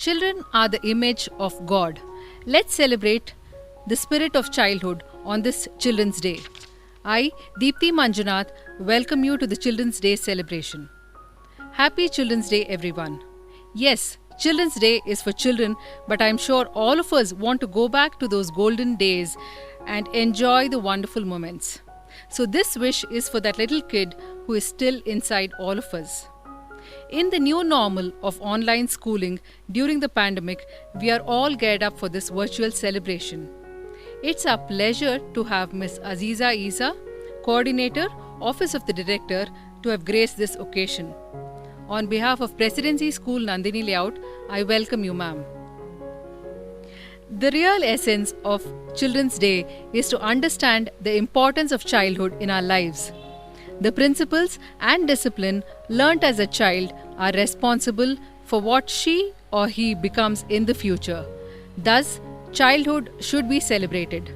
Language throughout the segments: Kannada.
Children are the image of God. Let's celebrate the spirit of childhood on this Children's Day. I, Deepthi Manjunath, welcome you to the Children's Day celebration. Happy Children's Day, everyone. Yes, Children's Day is for children, but I'm sure all of us want to go back to those golden days and enjoy the wonderful moments. So this wish is for that little kid who is still inside all of us. In the new normal of online schooling during the pandemic, we are all geared up for this virtual celebration. It's our pleasure to have Ms. Aziza Isa, Coordinator, Office of the Director, to have graced this occasion. On behalf of Presidency School Nandini Layout, I welcome you, ma'am. The real essence of Children's Day is to understand the importance of childhood in our lives. The principles and discipline learnt as a child are responsible for what she or he becomes in the future. Thus, childhood should be celebrated.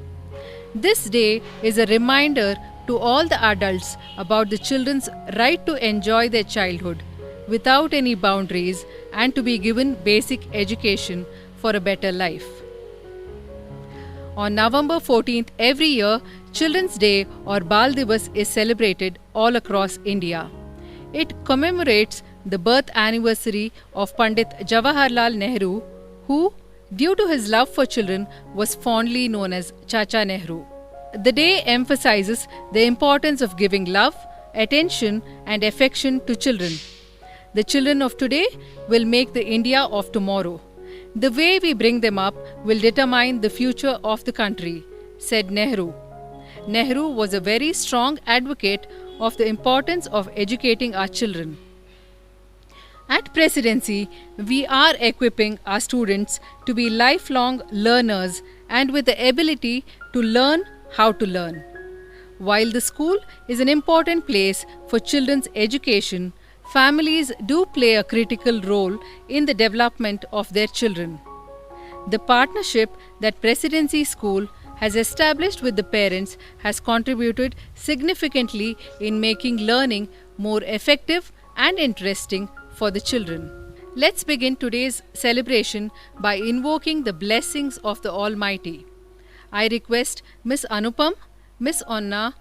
This day is a reminder to all the adults about the children's right to enjoy their childhood without any boundaries and to be given basic education for a better life. On November 14th every year, Children's Day or Bal Divas is celebrated all across India. It commemorates the birth anniversary of Pandit Jawaharlal Nehru, who, due to his love for children, was fondly known as Chacha Nehru. The day emphasizes the importance of giving love, attention and affection to children. The children of today will make the India of tomorrow. The way we bring them up will determine the future of the country, said Nehru. Nehru was a very strong advocate of the importance of educating our children. At Presidency, we are equipping our students to be lifelong learners and with the ability to learn how to learn. While the school is an important place for children's education, families do play a critical role in the development of their children. The partnership that Presidency School has established with the parents has contributed significantly in making learning more effective and interesting for the children. Let's begin today's celebration by invoking the blessings of the Almighty. I request Ms. Anupam, Ms. Onna,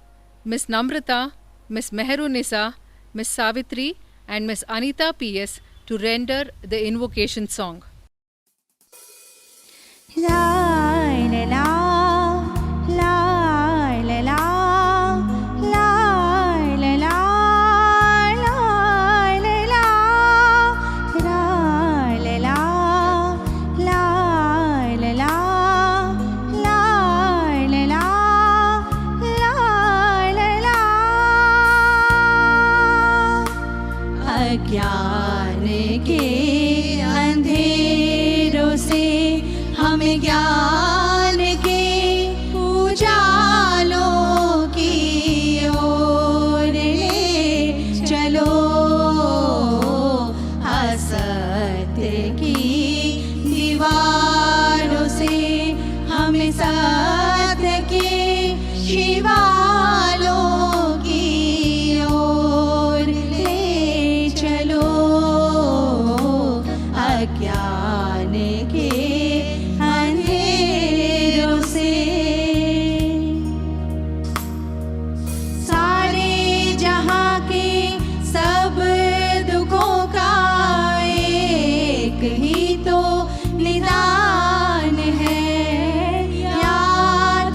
Ms. Namrata, Ms. Meherunisa, Ms. Savitri and Ms. Anita P.S. to render the invocation song. La la la, la la la, la la la, la la la, la la la, la la la, la la la. अज्ञान के अंधेरों से हमें ज्ञान के उजालों की ओर ले चलो, असत्य की दीवारों से हमें सत्य के शिवालों की ओर ले चलो, अज्ञान के अंधेरों से। सारे जहां के सब दुखों का एक ही तो निदान है, या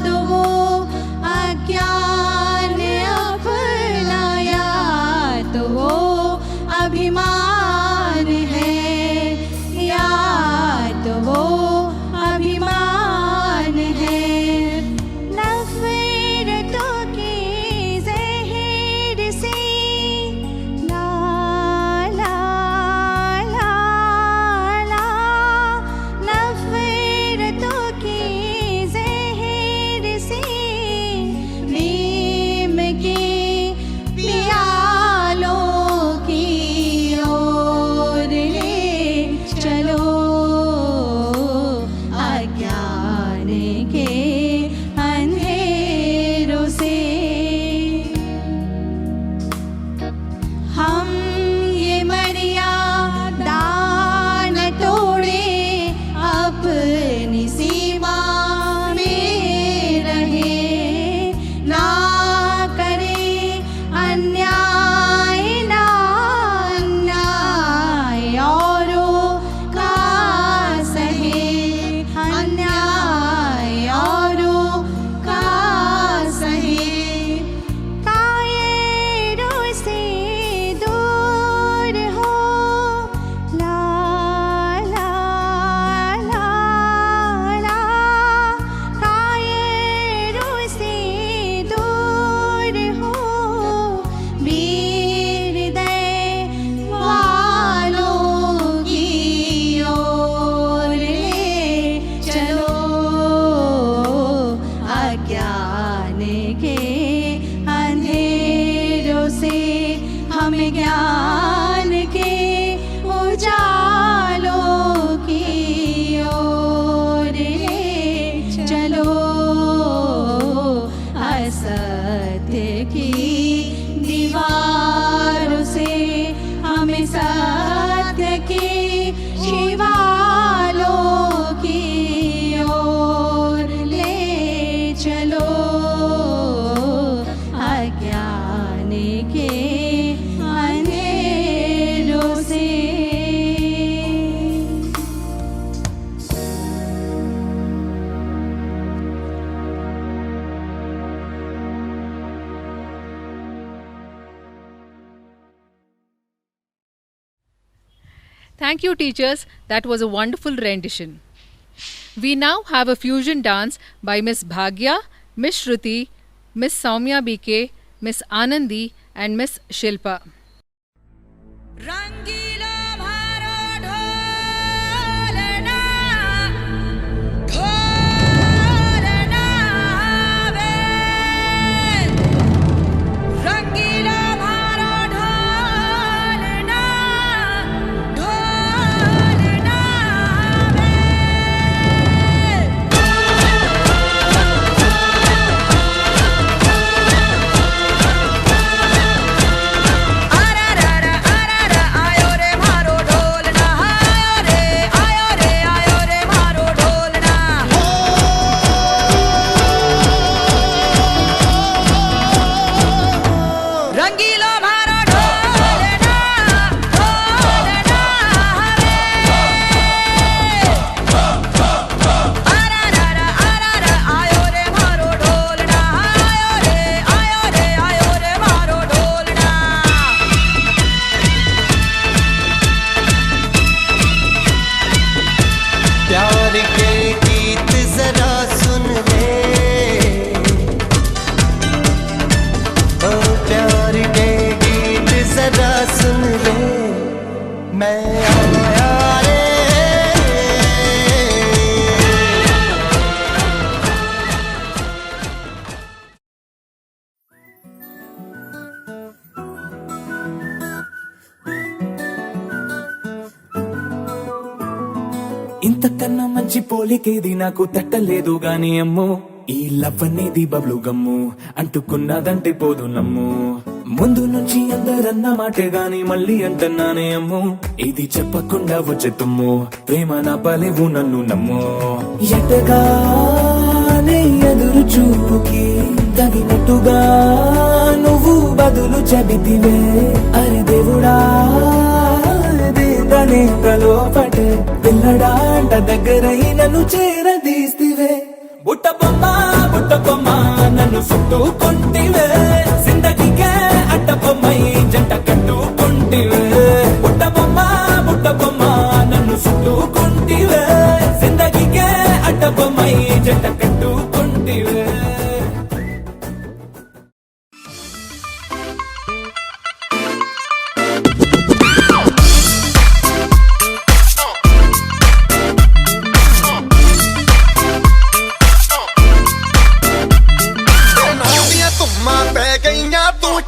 तो वो अज्ञान अपना या तो वो अभिमान है, या तो Thank you, teachers. That was a wonderful rendition. We now have a fusion dance by Miss Bhagya, Miss Shruti, Miss Saumya BK, Miss Anandi, and Miss Shilpa. रंगीला भारो ढोलना ढोलना वे रंगीला भारो ढोलना ढोलना वे आयो रे मारो ढोलना आयो रे मारो ढोलना रंगीलो मारो ढोलना ढोलना आयो रे मारो ढोलना आयो रे मारो ढोलना प्यार के गीत जरा सुन ले, ओ प्यार के गीत जरा सुन ले, मैं आया रे। ఇంతకన్నా మంచి పోలికేది నాకు తట్టలేదు గాని అమ్మో, ఈ లవ్ అనేది బబ్లు గమ్ము అంటుకున్నదంటే పోదు నమ్ము. ముందు నుంచి అందరన్న మాటే గాని మళ్ళీ అంటున్నానే అమ్ము, ఇది చెప్పకుండా వచ్చే తుమ్ము, ప్రేమ నా పలేవు నన్ను నమ్ము. ఎటగానే ఎదురు చూపుకి తగినట్టుగా నువ్వు బదులు చెబితివే, అరే దేవుడా తనే లోపటే పిల్లడా అంట దగ్గరై నన్ను చేరదీస్తివే. బుట్ట బొమ్మ నన్ను చుట్టుకుంటివే, జిందగీకే అట్ట బొమ్మై జంట కట్టుకుంటివే. బుట్ట బొమ్మ నన్ను చుట్టుకుంటివే, జిందగీకే అట్ట బొమ్మై జంట కట్టుకుంటివే.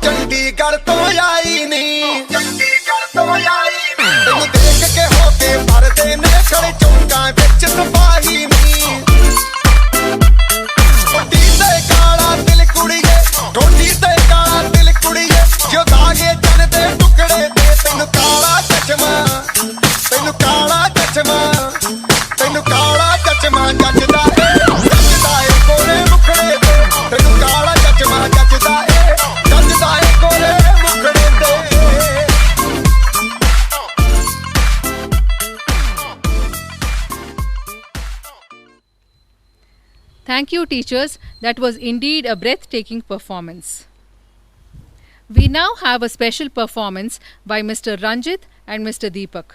चंडीगढ़ तो आई नहीं, चंडीगढ़ तो आई नहीं, तेनू देख के होके भरदे ने खड़े चौंका विच सिपाही नहीं। पट्टी ते काला दिल कुड़िए, ठोडी ते काला दिल कुड़िए, जो दागे चन दे टुकड़े दे, तेनू काला चश्मा, तेनू काला चश्मा, तेनू काला चश्मा जचदा है कोरे मुखड़े दे, तेनू काला चश्मा जचदा है कोरे मुखड़े दे। Thank you, teachers. That was indeed a breathtaking performance. We now have a special performance by Mr. Ranjit and Mr. Deepak.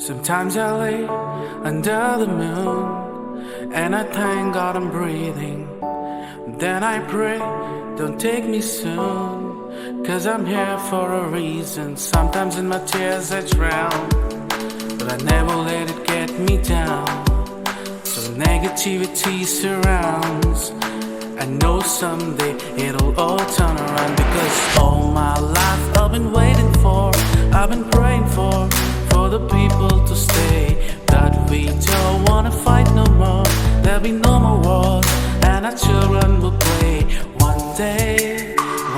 Sometimes I lay under the moon and I thank God I'm breathing. Then I pray, don't take me soon, 'cause I'm here for a reason. Sometimes in my tears I drown, but I never let it get me down. So negativity surrounds, I know someday it'll all turn around, because all my life I've been waiting for, I've been praying for the people to stay, that we don't wanna fight no more, there'll be no more wars, and our children will play. One day,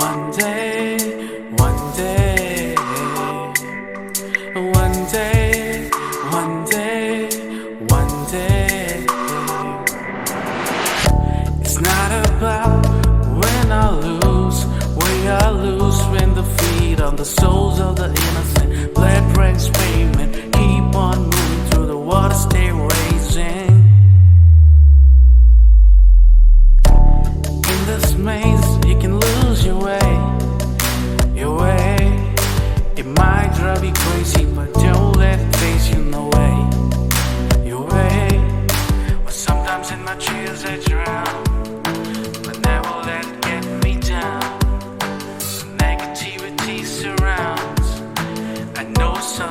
one day, one day, one day, one day, one day. It's not about when I lose, we are loose when the feet on the souls of the innocent. Blood brings pavement, keep on moving through the water, stay raging. In this maze, you can lose your way.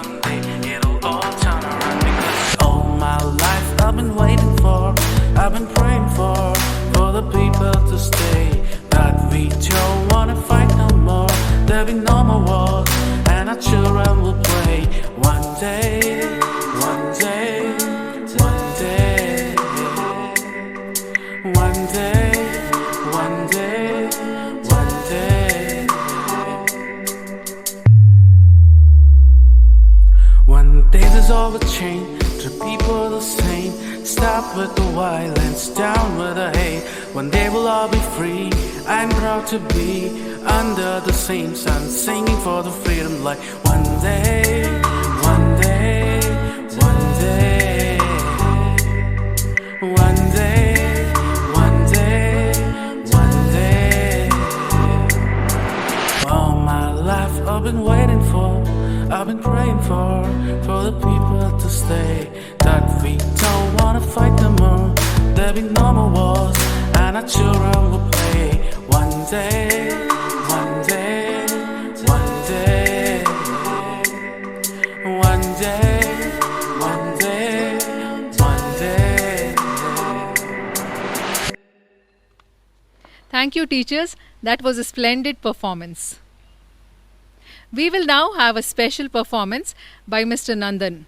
someday it'll all turn around. Because all my life I've been waiting for, I've been praying for the people to stay. That we don't wanna fight no more, there'll be no more wars, and our children will play. One day, one day, one day, one day, one day, one day. One day there's all the change, the people the same. Stop with the violence, down with the hate. One day we'll all be free. I'm proud to be under the same sun, singing for the freedom light. One day, one day, one day, one day, one day, one day. All my life I've been waiting for, I've been praying for the people to stay. That we don't wanna fight no more, there'll be no more wars, and our children will play. One day, one day, one day, one day, one day, one day. Thank you, teachers. That was a splendid performance. We will now have a special performance by Mr. Nandan.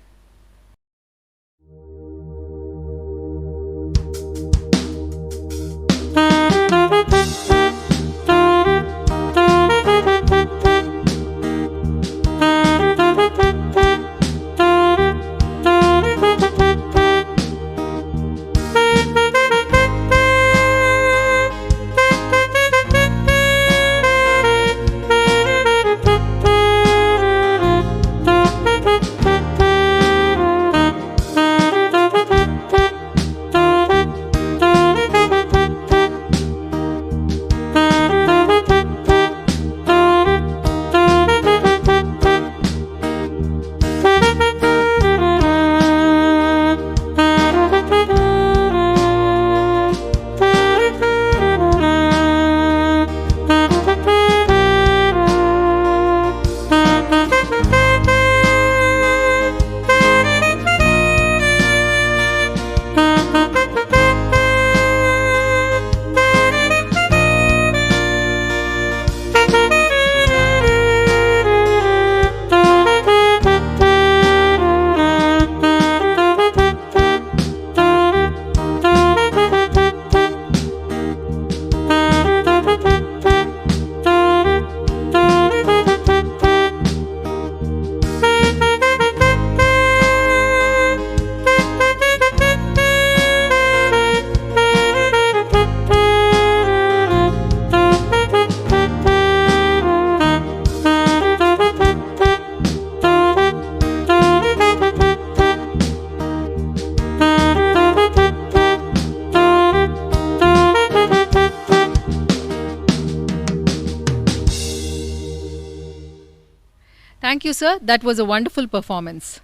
Thank you, sir. That was a wonderful performance.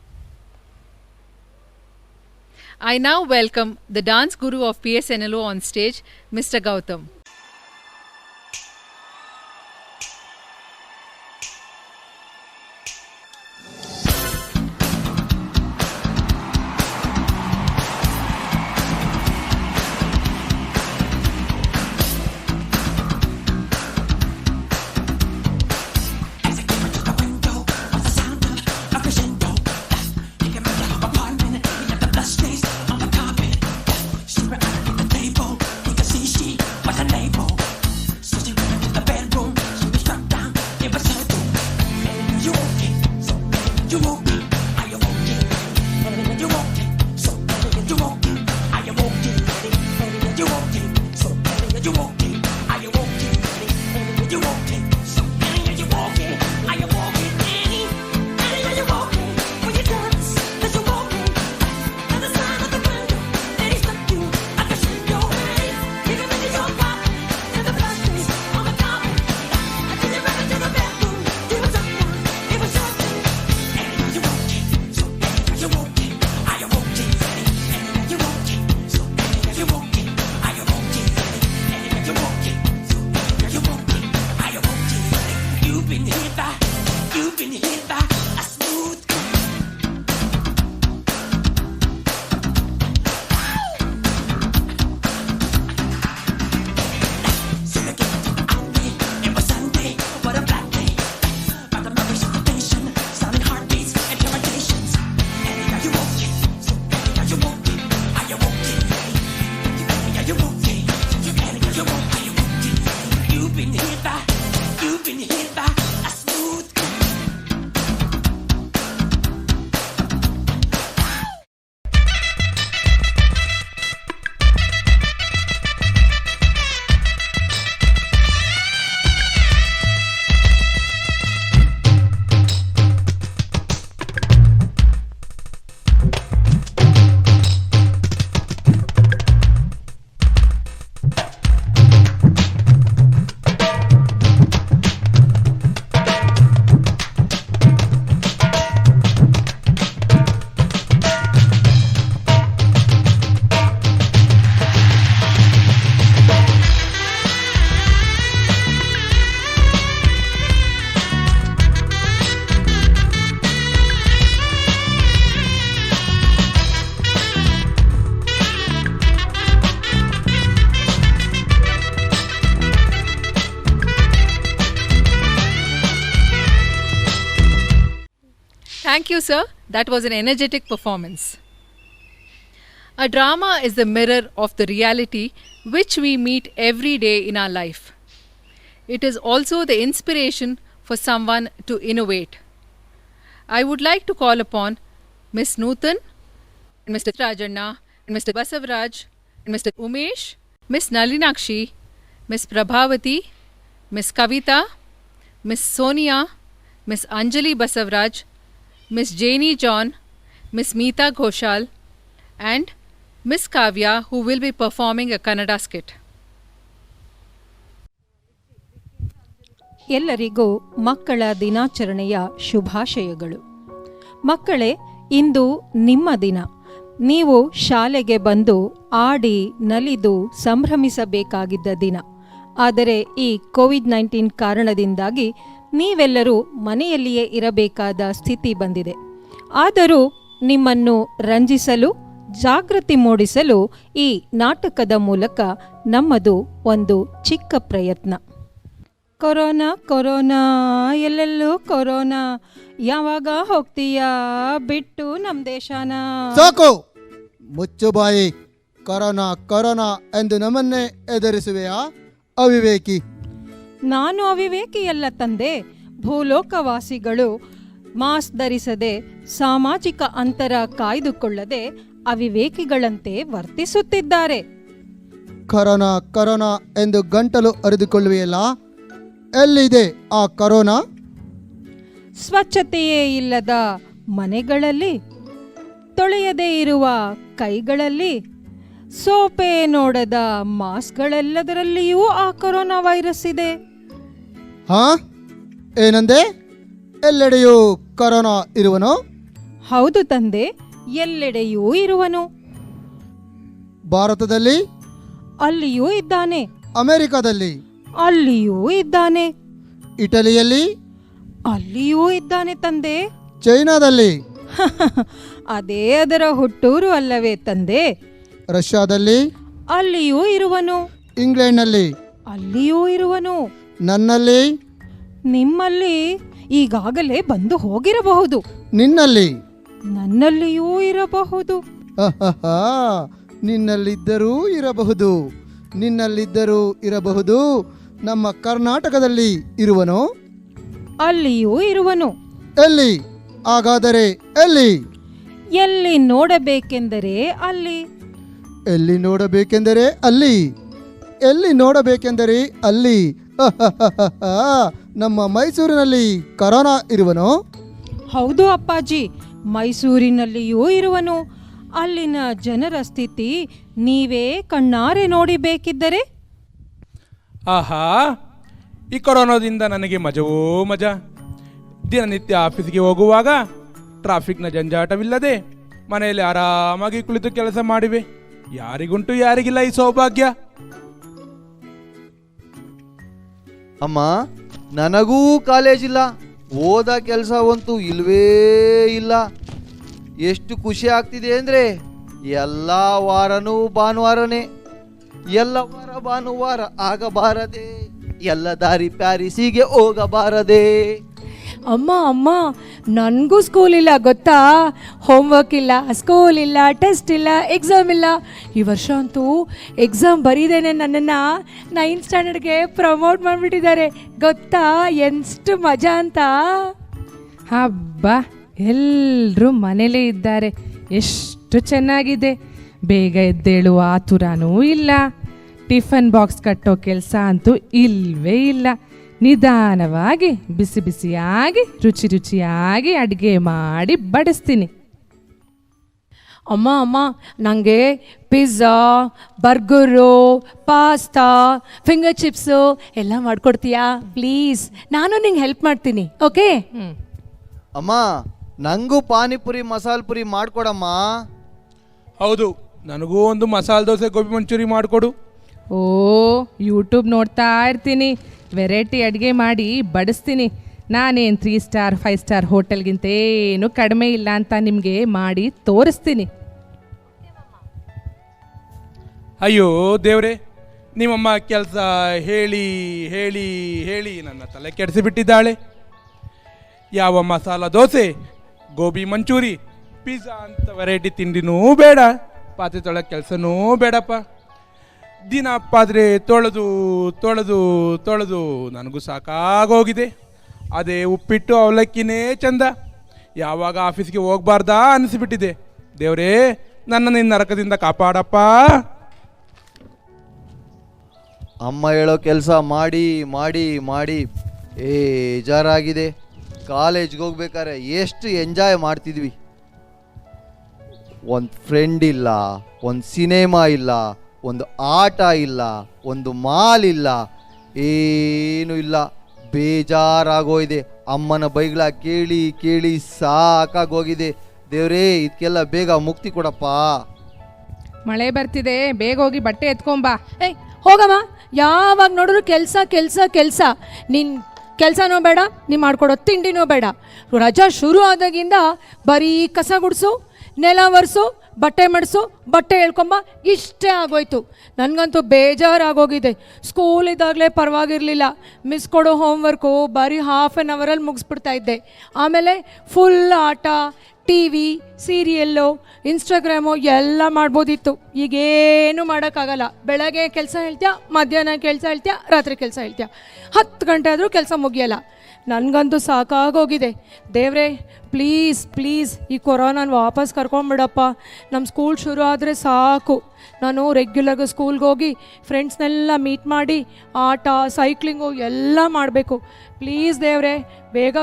I now welcome the dance guru of PSNLO on stage, Mr. Gautam. You Thank you, sir. That was an energetic performance. A drama is the mirror of the reality which we meet every day in our life. It is also the inspiration for someone to innovate. I would like to call upon Miss Nutan, Mr. Rajanna, Mr. Basavaraj, and Mr. Umesh, Miss Nalinakshi, Miss Prabhavati, Miss Kavita, Miss Sonia, Miss Anjali Basavaraj, Miss Janie John, Miss Meeta Ghoshal, and Miss Kavya, who will be performing a Kannada skit. ಎಲ್ಲರಿಗೂ ಮಕ್ಕಳ ದಿನಾಚರಣೆಯ ಶುಭಾಶಯಗಳು. ಮಕ್ಕಳೇ, ಇಂದು ನಿಮ್ಮ ದಿನ. ನೀವು ಶಾಲೆಗೆ ಬಂದು ಆಡಿ ನಲಿದು ಸಂಭ್ರಮಿಸಬೇಕಾಗಿದ್ದ ದಿನ. ಆದರೆ ಈ ಕೋವಿಡ್-19 ಕಾರಣದಿಂದಾಗಿ ನೀವೆಲ್ಲರೂ ಮನೆಯಲ್ಲಿಯೇ ಇರಬೇಕಾದ ಸ್ಥಿತಿ ಬಂದಿದೆ. ಆದರೂ ನಿಮ್ಮನ್ನು ರಂಜಿಸಲು, ಜಾಗೃತಿ ಮೂಡಿಸಲು ಈ ನಾಟಕದ ಮೂಲಕ ನಮ್ಮದು ಒಂದು ಚಿಕ್ಕ ಪ್ರಯತ್ನ. ಕೊರೋನಾ ಕೊರೋನಾ ಎಲ್ಲೆಲ್ಲೂ ಕೊರೋನಾ, ಯಾವಾಗ ಹೋಗ್ತೀಯಾ ಬಿಟ್ಟು ನಮ್ಮ ದೇಶನ? ಸಾಕು, ಮುಚ್ಚು ಬಾಯಿ. ಕೊರೋನಾ ಕೊರೋನಾ ಎಂದು ನಮ್ಮನ್ನೇ ಎದುರಿಸುವೆಯಾ ಅವಿವೇಕಿ? ನಾನು ಅವಿವೇಕಿಯಲ್ಲ ತಂದೆ. ಭೂಲೋಕವಾಸಿಗಳು ಮಾಸ್ಕ್ ಧರಿಸದೆ, ಸಾಮಾಜಿಕ ಅಂತರ ಕಾಯ್ದುಕೊಳ್ಳದೆ ಅವಿವೇಕಿಗಳಂತೆ ವರ್ತಿಸುತ್ತಿದ್ದಾರೆ. ಕೊರೋನಾ ಕೊರೋನಾ ಎಂದು ಗಂಟಲು ಅರಿದುಕೊಳ್ಳುವೆಯಲ್ಲ, ಎಲ್ಲಿದೆ ಆ ಕೊರೋನಾ? ಸ್ವಚ್ಛತೆಯೇ ಇಲ್ಲದ ಮನೆಗಳಲ್ಲಿ, ತೊಳೆಯದೇ ಇರುವ ಕೈಗಳಲ್ಲಿ, ಸೋಪೆ ನೋಡದ ಮಾಸ್ಕ್ಗಳೆಲ್ಲದರಲ್ಲಿಯೂ ಆ ಕೊರೋನಾ ವೈರಸ್ ಇದೆ. ಹಾ, ಏನಂದೆ? ಎಲ್ಲೆಡೆಯೂ ಕೊರೋನಾ ಇರುವನು? ಹೌದು ತಂದೆ, ಎಲ್ಲೆಡೆಯೂ ಇರುವನು. ಭಾರತದಲ್ಲಿ? ಅಲ್ಲಿಯೂ ಇದ್ದಾನೆ. ಅಮೆರಿಕದಲ್ಲಿ? ಅಲ್ಲಿಯೂ ಇದ್ದಾನೆ. ಇಟಲಿಯಲ್ಲಿ? ಅಲ್ಲಿಯೂ ಇದ್ದಾನೆ ತಂದೆ. ಚೈನಾದಲ್ಲಿ? ಅದೇ ಅದರ ಹುಟ್ಟೂರು ಅಲ್ಲವೇ ತಂದೆ? ರಷ್ಯಾದಲ್ಲಿ? ಅಲ್ಲಿಯೂ ಇರುವನು. ಇಂಗ್ಲೆಂಡ್ನಲ್ಲಿ? ಅಲ್ಲಿಯೂ ಇರುವನು. ನನ್ನಲ್ಲಿ? ನಿಮ್ಮಲ್ಲಿ ಈಗಾಗಲೇ ಬಂದು ಹೋಗಿರಬಹುದು. ನಿನ್ನಲ್ಲಿ? ನನ್ನಲ್ಲಿಯೂ ಇರಬಹುದು. ಅಹಹಾ, ನಿನ್ನಲ್ಲಿದ್ದರೂ ಇರಬಹುದು, ನಿನ್ನಲ್ಲಿದ್ದರೂ ಇರಬಹುದು. ನಮ್ಮ ಕರ್ನಾಟಕದಲ್ಲಿ ಇರುವನು? ಅಲ್ಲಿಯೂ ಇರುವನು. ಎಲ್ಲಿ? ಹಾಗಾದರೆ ಎಲ್ಲಿ? ಎಲ್ಲಿ ನೋಡಬೇಕೆಂದರೆ ಅಲ್ಲಿ. ಎಲ್ಲಿ ನೋಡಬೇಕೆಂದರೆ ಅಲ್ಲಿ? ಎಲ್ಲಿ ನೋಡಬೇಕೆಂದರೆ ಅಲ್ಲಿ? ಅಹಹಹಹ, ನಮ್ಮ ಮೈಸೂರಿನಲ್ಲಿ ಕೊರೋನಾ ಇರುವನು? ಹೌದು ಅಪ್ಪಾಜಿ, ಮೈಸೂರಿನಲ್ಲಿಯೂ ಇರುವನು. ಅಲ್ಲಿನ ಜನರ ಸ್ಥಿತಿ ನೀವೇ ಕಣ್ಣಾರೆ ನೋಡಿಬೇಕಿದ್ದರೆ. ಆಹಾ, ಈ ಕೊರೋನಾದಿಂದ ನನಗೆ ಮಜವೋ ಮಜಾ. ದಿನನಿತ್ಯ ಆಫೀಸ್ಗೆ ಹೋಗುವಾಗ ಟ್ರಾಫಿಕ್ನ ಜಂಜಾಟವಿಲ್ಲದೆ ಮನೆಯಲ್ಲಿ ಆರಾಮಾಗಿ ಕುಳಿತು ಕೆಲಸ ಮಾಡಿವೆ. ಯಾರಿಗುಂಟು ಯಾರಿಗಿಲ್ಲ ಈ ಸೌಭಾಗ್ಯ? ಅಮ್ಮ, ನನಗೂ ಕಾಲೇಜ್ ಇಲ್ಲ, ಓದ ಕೆಲಸವಂತೂ ಇಲ್ವೇ ಇಲ್ಲ. ಎಷ್ಟು ಖುಷಿ ಆಗ್ತಿದೆ ಅಂದರೆ ಎಲ್ಲ ವಾರನೂ ಭಾನುವಾರನೇ. ಎಲ್ಲ ವಾರ ಭಾನುವಾರ ಆಗಬಾರದೆ, ಎಲ್ಲ ದಾರಿ ಪ್ಯಾರಿಸಿಗೆ ಹೋಗಬಾರದೆ. ಅಮ್ಮ ಅಮ್ಮ, ನನಗೂ ಸ್ಕೂಲ್ ಇಲ್ಲ ಗೊತ್ತಾ? ಹೋಮ್ವರ್ಕ್ ಇಲ್ಲ, ಸ್ಕೂಲ್ ಇಲ್ಲ, ಟೆಸ್ಟ್ ಇಲ್ಲ, ಎಕ್ಸಾಮ್ ಇಲ್ಲ. ಈ ವರ್ಷ ಅಂತೂ ಎಕ್ಸಾಮ್ ಬರೀದೇನೆ ನನ್ನನ್ನು 9th ಸ್ಟ್ಯಾಂಡರ್ಡ್ಗೆ ಪ್ರಮೋಟ್ ಮಾಡಿಬಿಟ್ಟಿದ್ದಾರೆ ಗೊತ್ತಾ? ಎಷ್ಟು ಮಜಾ ಅಂತ. ಹಬ್ಬ, ಎಲ್ಲರೂ ಮನೇಲೇ ಇದ್ದಾರೆ, ಎಷ್ಟು ಚೆನ್ನಾಗಿದೆ. ಬೇಗ ಎದ್ದೇಳುವ ಆತುರನೂ ಇಲ್ಲ, ಟಿಫನ್ ಬಾಕ್ಸ್ ಕಟ್ಟೋ ಕೆಲಸ ಅಂತೂ ಇಲ್ಲವೇ ಇಲ್ಲ. ನಿಧಾನವಾಗಿ ಬಿಸಿ ಬಿಸಿಯಾಗಿ ರುಚಿ ರುಚಿಯಾಗಿ ಅಡುಗೆ ಮಾಡಿ ಬಡಿಸ್ತೀನಿ. ಅಮ್ಮ ಅಮ್ಮ, ನನಗೆ pizza, burger, pasta, finger chips ಎಲ್ಲ ಮಾಡಿಕೊಡ್ತೀಯಾ ಪ್ಲೀಸ್? ನಾನು ನಿಂಗೆ ಹೆಲ್ಪ್ ಮಾಡ್ತೀನಿ, ಓಕೆ? ಅಮ್ಮ, ನಂಗೂ ಪಾನಿಪುರಿ ಮಸಾಲೆ ಪುರಿ ಮಾಡಿಕೊಡಮ್ಮ. ಹೌದು, ನನಗೂ ಒಂದು ಮಸಾಲೆ ದೋಸೆ ಗೋಬಿ ಮಂಚೂರಿ ಮಾಡಿಕೊಡು. ಓ, ಯೂಟ್ಯೂಬ್ ನೋಡ್ತಾ ಇರ್ತೀನಿ, ವೆರೈಟಿ ಅಡುಗೆ ಮಾಡಿ ಬಡಿಸ್ತೀನಿ. ನಾನೇನು 3 ಸ್ಟಾರ್ 5 ಸ್ಟಾರ್ ಹೋಟೆಲ್ಗಿಂತ ಏನು ಕಡಿಮೆ ಇಲ್ಲ ಅಂತ ನಿಮಗೆ ಮಾಡಿ ತೋರಿಸ್ತೀನಿ. ಅಯ್ಯೋ ದೇವ್ರೆ, ನಿಮ್ಮಮ್ಮ ಕೆಲಸ ಹೇಳಿ ಹೇಳಿ ಹೇಳಿ ನನ್ನ ತಲೆ ಕೆಡಿಸಿಬಿಟ್ಟಿದ್ದಾಳೆ. ಯಾವ ಮಸಾಲ ದೋಸೆ ಗೋಬಿ ಮಂಚೂರಿ ಪಿಜ್ಜಾ ಅಂತ ವೆರೈಟಿ ತಿಂಡಿನೂ ಬೇಡ, ಪಾತ್ರೆ ತೊಳಕ್ಕೆ ಕೆಲಸನೂ ಬೇಡಪ್ಪ. ದಿನ ಪಾತ್ರೆ ತೊಳೆದು ತೊಳೆದು ತೊಳೆದು ನನಗೂ ಸಾಕಾಗೋಗಿದೆ. ಅದೇ ಉಪ್ಪಿಟ್ಟು ಅವಲಕ್ಕಿನೇ ಚಂದ. ಯಾವಾಗ ಆಫೀಸ್ಗೆ ಹೋಗ್ಬಾರ್ದಾ ಅನಿಸ್ಬಿಟ್ಟಿದೆ. ದೇವರೇ, ನನ್ನ ನಿನ್ನ ನರಕದಿಂದ ಕಾಪಾಡಪ್ಪ. ಅಮ್ಮ ಹೇಳೋ ಕೆಲಸ ಮಾಡಿ ಮಾಡಿ ಮಾಡಿ ಬೇಜಾರಾಗಿದೆ. ಕಾಲೇಜ್ಗೆ ಹೋಗ್ಬೇಕಾದ್ರೆ ಎಷ್ಟು ಎಂಜಾಯ್ ಮಾಡ್ತಿದ್ವಿ. ಒಂದು ಫ್ರೆಂಡ್ ಇಲ್ಲ, ಒಂದು ಸಿನಿಮಾ ಇಲ್ಲ, ಒಂದು ಆಟ ಇಲ್ಲ, ಒಂದು ಮಾಲ್ ಇಲ್ಲ, ಏನೂ ಇಲ್ಲ. ಬೇಜಾರಾಗೋಗಿದೆ. ಅಮ್ಮನ ಬೈಗಳ ಕೇಳಿ ಕೇಳಿ ಸಾಕಾಗೋಗಿದೆ. ದೇವ್ರೇ, ಇದಕ್ಕೆಲ್ಲ ಬೇಗ ಮುಕ್ತಿ ಕೊಡಪ್ಪ. ಮಳೆ ಬರ್ತಿದೆ, ಬೇಗ ಹೋಗಿ ಬಟ್ಟೆ ಎತ್ಕೊಂಬಾ. ಏಯ್ ಹೋಗಮ್ಮ, ಯಾವಾಗ ನೋಡಿದ್ರು ಕೆಲಸ ಕೆಲಸ ಕೆಲಸ. ನಿನ್ನ ಕೆಲಸನೂ ಬೇಡ, ನೀ ಮಾಡ್ಕೊಡೋ ತಿಂಡಿನೂ ಬೇಡ. ರಜಾ ಶುರು ಆದಾಗಿಂದ ಬರೀ ಕಸ ಗುಡಿಸು, ನೆಲ ಒರೆಸು, ಬಟ್ಟೆ ಮಡಿಸು, ಬಟ್ಟೆ ಹೇಳ್ಕೊಂಬ, ಇಷ್ಟೇ ಆಗೋಯ್ತು. ನನಗಂತೂ ಬೇಜಾರಾಗೋಗಿದೆ. ಸ್ಕೂಲಿದ್ದಾಗಲೇ ಪರವಾಗಿರಲಿಲ್ಲ, ಮಿಸ್ ಕೊಡೋ ಹೋಮ್ವರ್ಕು ಬರೀ ಹಾಫ್ ಆನ್ ಅವರಲ್ಲಿ ಮುಗಿಸ್ಬಿಡ್ತಾ ಇದ್ದೆ. ಆಮೇಲೆ ಫುಲ್ ಆಟ, ಟಿ ವಿ, ಸೀರಿಯಲ್ಲು, ಇನ್ಸ್ಟಾಗ್ರಾಮು ಎಲ್ಲ ಮಾಡ್ಬೋದಿತ್ತು. ಈಗೇನು ಮಾಡೋಕ್ಕಾಗಲ್ಲ. ಬೆಳಗ್ಗೆ ಕೆಲಸ ಹೇಳ್ತೀಯ, ಮಧ್ಯಾಹ್ನ ಕೆಲಸ ಹೇಳ್ತೀಯ, ರಾತ್ರಿ ಕೆಲಸ ಹೇಳ್ತೀಯ. 10 ಗಂಟೆ ಆದರೂ ಕೆಲಸ ಮುಗಿಯಲ್ಲ. ನನಗಂತೂ ಸಾಕಾಗೋಗಿದೆ. ದೇವ್ರೇ, ಪ್ಲೀಸ್ ಪ್ಲೀಸ್ ಈ ಕೊರೋನಾನ ವಾಪಸ್ ಕರ್ಕೊಂಡ್ಬಿಡಪ್ಪ. ನಮ್ಮ ಸ್ಕೂಲ್ ಶುರು ಆದರೆ ಸಾಕು. ನಾನು ರೆಗ್ಯುಲರ್ಗೆ ಸ್ಕೂಲ್ಗೆ ಹೋಗಿ ಫ್ರೆಂಡ್ಸ್ನೆಲ್ಲ ಮೀಟ್ ಮಾಡಿ ಆಟ, ಸೈಕ್ಲಿಂಗು ಎಲ್ಲ ಮಾಡಬೇಕು. ಪ್ಲೀಸ್ ದೇವ್ರೆ, ಬೇಗ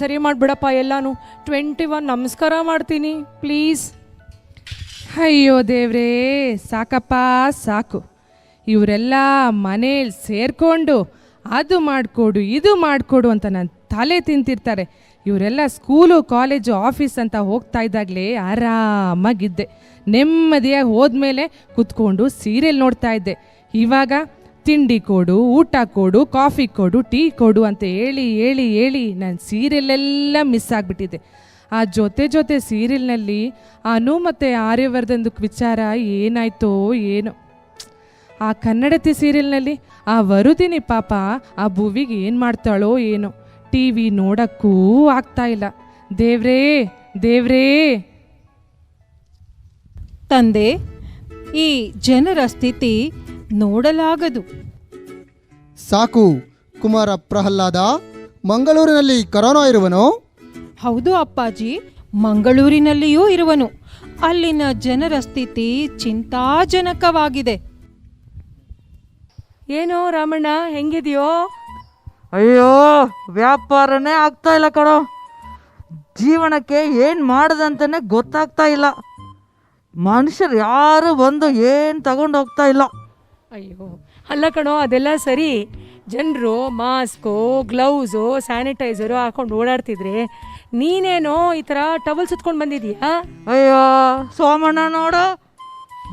ಸರಿ ಮಾಡಿಬಿಡಪ್ಪ ಎಲ್ಲನೂ. 21 ನಮಸ್ಕಾರ ಮಾಡ್ತೀನಿ ಪ್ಲೀಸ್. ಅಯ್ಯೋ ದೇವ್ರೇ, ಸಾಕಪ್ಪ ಸಾಕು. ಇವರೆಲ್ಲ ಮನೇಲಿ ಸೇರಿಕೊಂಡು ಅದು ಮಾಡಿಕೊಡು ಇದು ಮಾಡಿಕೊಡು ಅಂತ ನನ್ನ ತಲೆ ತಿಂತಿರ್ತಾರೆ. ಇವರೆಲ್ಲ ಸ್ಕೂಲು, ಕಾಲೇಜು, ಆಫೀಸ್ ಅಂತ ಹೋಗ್ತಾ ಇದ್ದಾಗಲೇ ಆರಾಮಾಗಿದ್ದೆ. ನೆಮ್ಮದಿಯಾಗಿ ಹೋದ್ಮೇಲೆ ಕೂತ್ಕೊಂಡು ಸೀರಿಯಲ್ ನೋಡ್ತಾ ಇದ್ದೆ. ಇವಾಗ ತಿಂಡಿ ಕೊಡು, ಊಟ ಕೊಡು, ಕಾಫಿ ಕೊಡು, ಟೀ ಕೊಡು ಅಂತ ಹೇಳಿ ಹೇಳಿ ಹೇಳಿ ನಾನು ಸೀರಿಯಲ್ಲೆಲ್ಲ ಮಿಸ್ ಆಗಿಬಿಟ್ಟಿದೆ. ಆ ಜೊತೆ ಸೀರಿಯಲ್ನಲ್ಲಿ ಅನು ಮತ್ತು ಆರ್ಯವರ್ಧನ್ದು ವಿಚಾರ ಏನಾಯ್ತೋ ಏನೋ. ಆ ಕನ್ನಡತಿ ಸೀರಿಯಲ್ನಲ್ಲಿ ಆ ವರುದಿನಿ ಪಾಪ ಆ ಭುವಿಗೆ ಏನು ಮಾಡ್ತಾಳೋ ಏನೋ. ಟಿ ವಿ ನೋಡೋಕ್ಕೂ ಆಗ್ತಾ ಇಲ್ಲ. ದೇವ್ರೇ ದೇವ್ರೇ. ತಂದೆ, ಈ ಜನರ ಸ್ಥಿತಿ ನೋಡಲಾಗದು. ಸಾಕು ಕುಮಾರ ಪ್ರಹ್ಲಾದ, ಮಂಗಳೂರಿನಲ್ಲಿ ಕರೋನಾ ಇರುವನು? ಹೌದು ಅಪ್ಪಾಜಿ, ಮಂಗಳೂರಿನಲ್ಲಿಯೂ ಇರುವನು. ಅಲ್ಲಿನ ಜನರ ಸ್ಥಿತಿ ಚಿಂತಾಜನಕವಾಗಿದೆ. ಏನೋ ರಾಮಣ್ಣ, ಹೆಂಗಿದೆಯೋ? ಅಯ್ಯೋ, ವ್ಯಾಪಾರನೇ ಆಗ್ತಾ ಇಲ್ಲ ಕಣೋ. ಜೀವನಕ್ಕೆ ಏನು ಮಾಡೋದಂತಾನೆ ಗೊತ್ತಾಗ್ತಾ ಇಲ್ಲ. ಮನುಷ್ಯರು ಯಾರು ಬಂದು ಏನು ತಗೊಂಡು ಹೋಗ್ತಾ ಇಲ್ಲ. ಅಯ್ಯೋ ಅಲ್ಲ ಕಣೋ, ಅದೆಲ್ಲ ಸರಿ. ಜನರು ಮಾಸ್ಕು, ಗ್ಲೌಸು, ಸ್ಯಾನಿಟೈಸರು ಹಾಕೊಂಡು ಓಡಾಡ್ತಿದ್ರೆ ನೀನೇನೋ ಈ ಥರ ಟವಲ್ ಸುತ್ಕೊಂಡು ಬಂದಿದೀಯಾ? ಅಯ್ಯೋ ಸೋಮಣ್ಣ ನೋಡು,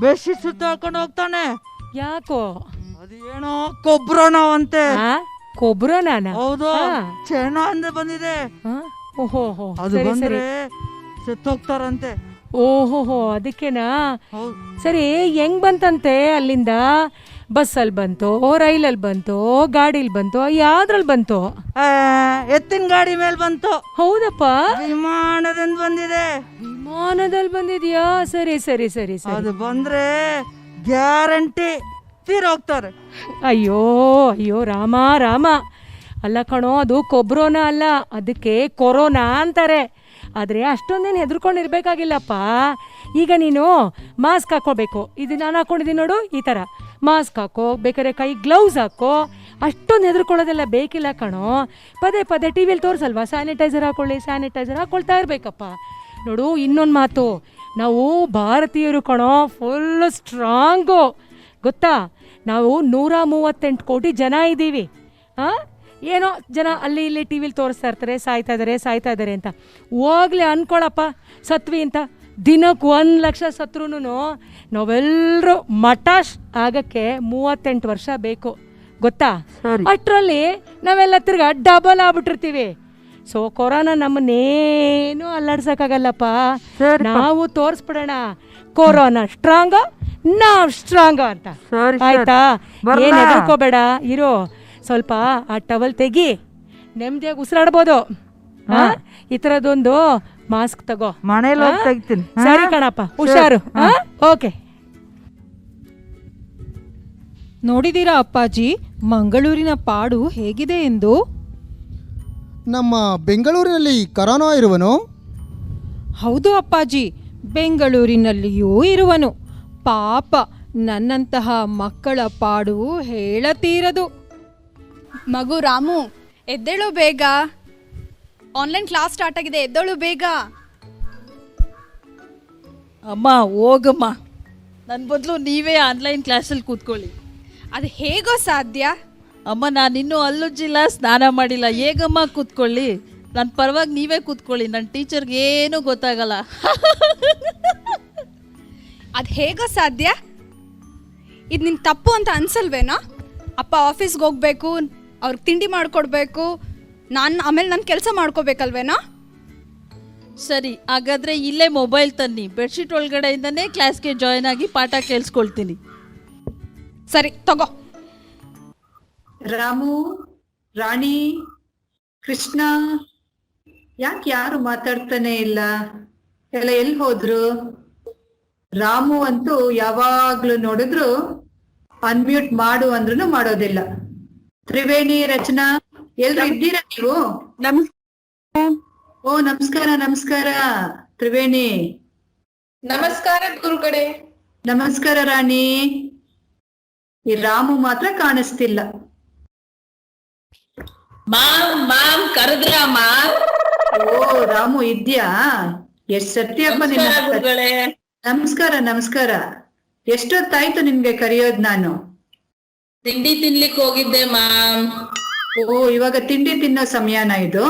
ಬೆಡ್ಶೀಟ್ ಸುತ್ತ ಹಾಕೊಂಡು ಹೋಗ್ತಾನೆ. ಯಾಕೋ? ಅದೇನೋ ಕೊಬ್ರೋಣವಂತೆ. ಕೊಬ್ರೋನಾನ? ಹೌದು, ಚೆನ್ನ ಅಂದ್ರೆ ಬಂದಿದೆ. ಓಹೋ, ಅದು ಬಂದ್ರೆ ಸತ್ತೋಗ್ತಾರಂತೆ. ಓಹೋ, ಅದಕ್ಕೆನಾ? ಸರಿ, ಹೆಂಗ್ ಬಂತಂತೆ ಅಲ್ಲಿಂದ? ಬಸ್ಸಲ್ಲಿ ಬಂತೋ, ರೈಲಲ್ಲಿ ಬಂತೋ, ಗಾಡಿಲಿ ಬಂತೋ, ಯಾವ್ದ್ರಲ್ಲಿ ಬಂತೋ? ಎತ್ತಿನ ಗಾಡಿ ಮೇಲೆ ಬಂತು. ಹೌದಪ್ಪ, ವಿಮಾನದಿಂದ ಬಂದಿದೆ. ವಿಮಾನದಲ್ಲಿ ಬಂದಿದ್ಯಾ? ಸರಿ ಸರಿ ಸರಿ ಸರಿ. ಅದು ಬಂದ್ರೆ ಗ್ಯಾರಂಟಿ ತೀರೋಗ್ತಾರೆ. ಅಯ್ಯೋ ಅಯ್ಯೋ ರಾಮ ರಾಮ. ಅಲ್ಲ ಕಣೋ, ಅದು ಕೊಬ್ರೋನಾ ಅಲ್ಲ, ಅದಕ್ಕೆ ಕೊರೋನಾ ಅಂತಾರೆ. ಆದರೆ ಅಷ್ಟೊಂದೇನು ಹೆದರ್ಕೊಂಡಿರ್ಬೇಕಾಗಿಲ್ಲಪ್ಪ. ಈಗ ನೀನು ಮಾಸ್ಕ್ ಹಾಕೋಬೇಕು. ಇದು ನಾನು ಹಾಕೊಂಡಿದ್ದೀನಿ ನೋಡು, ಈ ಥರ ಮಾಸ್ಕ್ ಹಾಕೋ, ಬೇಕಾದ್ರೆ ಕೈ ಗ್ಲೌಸ್ ಹಾಕೋ. ಅಷ್ಟೊಂದು ಹೆದರ್ಕೊಳ್ಳೋದೆಲ್ಲ ಬೇಕಿಲ್ಲ ಕಣೋ. ಪದೇ ಪದೇ ಟಿ ವಿಯಲ್ಲಿ ತೋರಿಸಲ್ವಾ, ಸ್ಯಾನಿಟೈಸರ್ ಹಾಕೊಳ್ಳಿ, ಸ್ಯಾನಿಟೈಸರ್ ಹಾಕ್ಕೊಳ್ತಾ ಇರಬೇಕಪ್ಪ. ನೋಡು, ಇನ್ನೊಂದು ಮಾತು, ನಾವು ಭಾರತೀಯರು ಕಣೋ ಫುಲ್ಲು ಸ್ಟ್ರಾಂಗು, ಗೊತ್ತಾ? ನಾವು 138 ಕೋಟಿ ಜನ ಇದ್ದೀವಿ. ಏನೋ ಜನ ಅಲ್ಲಿ ಇಲ್ಲಿ ಟಿ ವಿಲಿ ತೋರಿಸ್ತಾ ಇರ್ತಾರೆ, ಸಾಯ್ತಾ ಇದ್ದಾರೆ ಅಂತ. ಹೋಗ್ಲಿ ಅನ್ಕೊಳಪ್ಪ, ಸತ್ವಿ ಅಂತ. ದಿನಕ್ಕೆ 1 ಲಕ್ಷ ಸತ್ರೂ ನಾವೆಲ್ಲರೂ ಮಟಾಶ್ ಆಗಕ್ಕೆ 38 ವರ್ಷ ಬೇಕು, ಗೊತ್ತಾ? ಅಷ್ಟರಲ್ಲಿ ನಾವೆಲ್ಲ ತಿರ್ಗಾ ಡಬಲ್ ಆಗ್ಬಿಟ್ಟಿರ್ತೀವಿ. ಸೊ ಕೊರೋನಾ ನಮ್ಮನ್ನೇನು ಅಲ್ಲಾಡ್ಸಕ್ಕಾಗಲ್ಲಪ್ಪ. ನಾವು ತೋರಿಸ್ಬಿಡೋಣ, ಕೊರೋನಾ ಸ್ಟ್ರಾಂಗ, ನಾವ್ ಸ್ಟ್ರಾಂಗ ಅಂತ. ಆಯ್ತಾ? ಏನ್ ಹೆದರ್ಕೋಬೇಡ, ಇರೋ ಸ್ವಲ್ಪ ಆ ಟವಲ್ ತೆಗಿ, ನೆಮ್ಮದಿಯಾಗಿ ಉಸಿರಾಡ್ಬೋದು. ಈ ಥರದೊಂದು ಮಾಸ್ಕ್ ತಗೋ. ಮನೇಲಿ ಹೋಗಿ ಹಾ? ತೆಗಿತೀನಿ. ಸರಿ ಕಣಪ್ಪ, ಹುಷಾರು. ಓಕೆ. ನೋಡಿದೀರಾ ಅಪ್ಪಾಜಿ ಮಂಗಳೂರಿನ ಪಾಡು ಹೇಗಿದೆ ಎಂದು? ನಮ್ಮ ಬೆಂಗಳೂರಿನಲ್ಲಿ ಕರೋನಾ ಇರುವನು? ಹೌದು ಅಪ್ಪಾಜಿ, ಬೆಂಗಳೂರಿನಲ್ಲಿಯೂ ಇರುವನು. ಪಾಪ ನನ್ನಂತಹ ಮಕ್ಕಳ ಪಾಡು ಹೇಳತೀರದು. ಮಗು ರಾಮು, ಎದ್ದೇಳು ಬೇಗ. ಆನ್ಲೈನ್ ಕ್ಲಾಸ್ ಸ್ಟಾರ್ಟ್ ಆಗಿದೆ, ಎದ್ದೇಳು ಬೇಗ. ಅಮ್ಮ ಹೋಗಮ್ಮ, ನನ್ನ ಬದಲು ನೀವೇ ಆನ್ಲೈನ್ ಕ್ಲಾಸಲ್ಲಿ ಕೂತ್ಕೊಳ್ಳಿ. ಅದು ಹೇಗೋ ಸಾಧ್ಯ? ಅಮ್ಮ ನಾನಿನ್ನೂ ಹಲ್ಲುಜ್ಜಿಲ್ಲ, ಸ್ನಾನ ಮಾಡಿಲ್ಲ, ಹೇಗಮ್ಮ ಕೂತ್ಕೊಳ್ಳಿ? ನನ್ನ ಪರವಾಗಿ ನೀವೇ ಕೂತ್ಕೊಳ್ಳಿ, ನನ್ನ ಟೀಚರ್ಗೆ ಏನೂ ಗೊತ್ತಾಗಲ್ಲ. ಅದು ಹೇಗೋ ಸಾಧ್ಯ? ಇದು ನಿನ್ನ ತಪ್ಪು ಅಂತ ಅನ್ಸಲ್ವೇನೋ? ಅಪ್ಪ ಆಫೀಸ್ಗೆ ಹೋಗ್ಬೇಕು, ಅವ್ರಿಗೆ ತಿಂಡಿ ಮಾಡಿಕೊಡ್ಬೇಕು, ಆಮೇಲೆ ನನ್ನ ಕೆಲಸ ಮಾಡ್ಕೋಬೇಕಲ್ವೇನೋ? ಸರಿ, ಹಾಗಾದರೆ ಇಲ್ಲೇ ಮೊಬೈಲ್ ತನ್ನಿ, ಬೆಡ್ಶೀಟ್ ಒಳಗಡೆಯಿಂದನೇ ಕ್ಲಾಸ್ಗೆ ಜಾಯ್ನ್ ಆಗಿ ಪಾಠ ಕೇಳಿಸ್ಕೊಳ್ತೀನಿ. ಸರಿ ತಗೋ. ರಾಮು, ರಾಣಿ, ಕೃಷ್ಣ, ಯಾಕೆ ಯಾರು ಮಾತಾಡ್ತಾನೆ ಇಲ್ಲ? ಎಲ್ಲ ಎಲ್ಲಿ ಹೋದ್ರು? ರಾಮು ಅಂತೂ ಯಾವಾಗ್ಲೂ ನೋಡಿದ್ರು ಅನ್ಮ್ಯೂಟ್ ಮಾಡು ಅಂದ್ರೂ ಮಾಡೋದಿಲ್ಲ. ತ್ರಿವೇಣಿ, ರಚನಾ, ಎಲ್ರು ಇದ್ದೀರಾ ನೀವು? ಓ ನಮಸ್ಕಾರ. ನಮಸ್ಕಾರ ತ್ರಿವೇಣಿ. ನಮಸ್ಕಾರ ಗುರುಗಳೇ. ನಮಸ್ಕಾರ ರಾಣಿ. ಈ ರಾಮು ಮಾತ್ರ ಕಾಣಿಸ್ತಿಲ್ಲ. ಕರೆದ್ರಮ್ಮ? ಓ ರಾಮು ಇದ್ಯಾ? ಎಷ್ಟ್ ಸತ್ಯಪ್ಪ ನಿನ್ನ. ನಮಸ್ಕಾರ. ನಮಸ್ಕಾರ. ಎಷ್ಟೊತ್ತಾಯ್ತು ನಿಮ್ಗೆ ಕರೆಯೋದ್ ನಾನು? ತಿಂಡಿ ತಿನ್ಲಿಕ್ಕೆ ಹೋಗಿದ್ದೆ ಮಾಮ್. ಓ ಇವಾಗ ತಿಂಡಿ ತಿನ್ನೋ ಸಮಯನ ಇದು?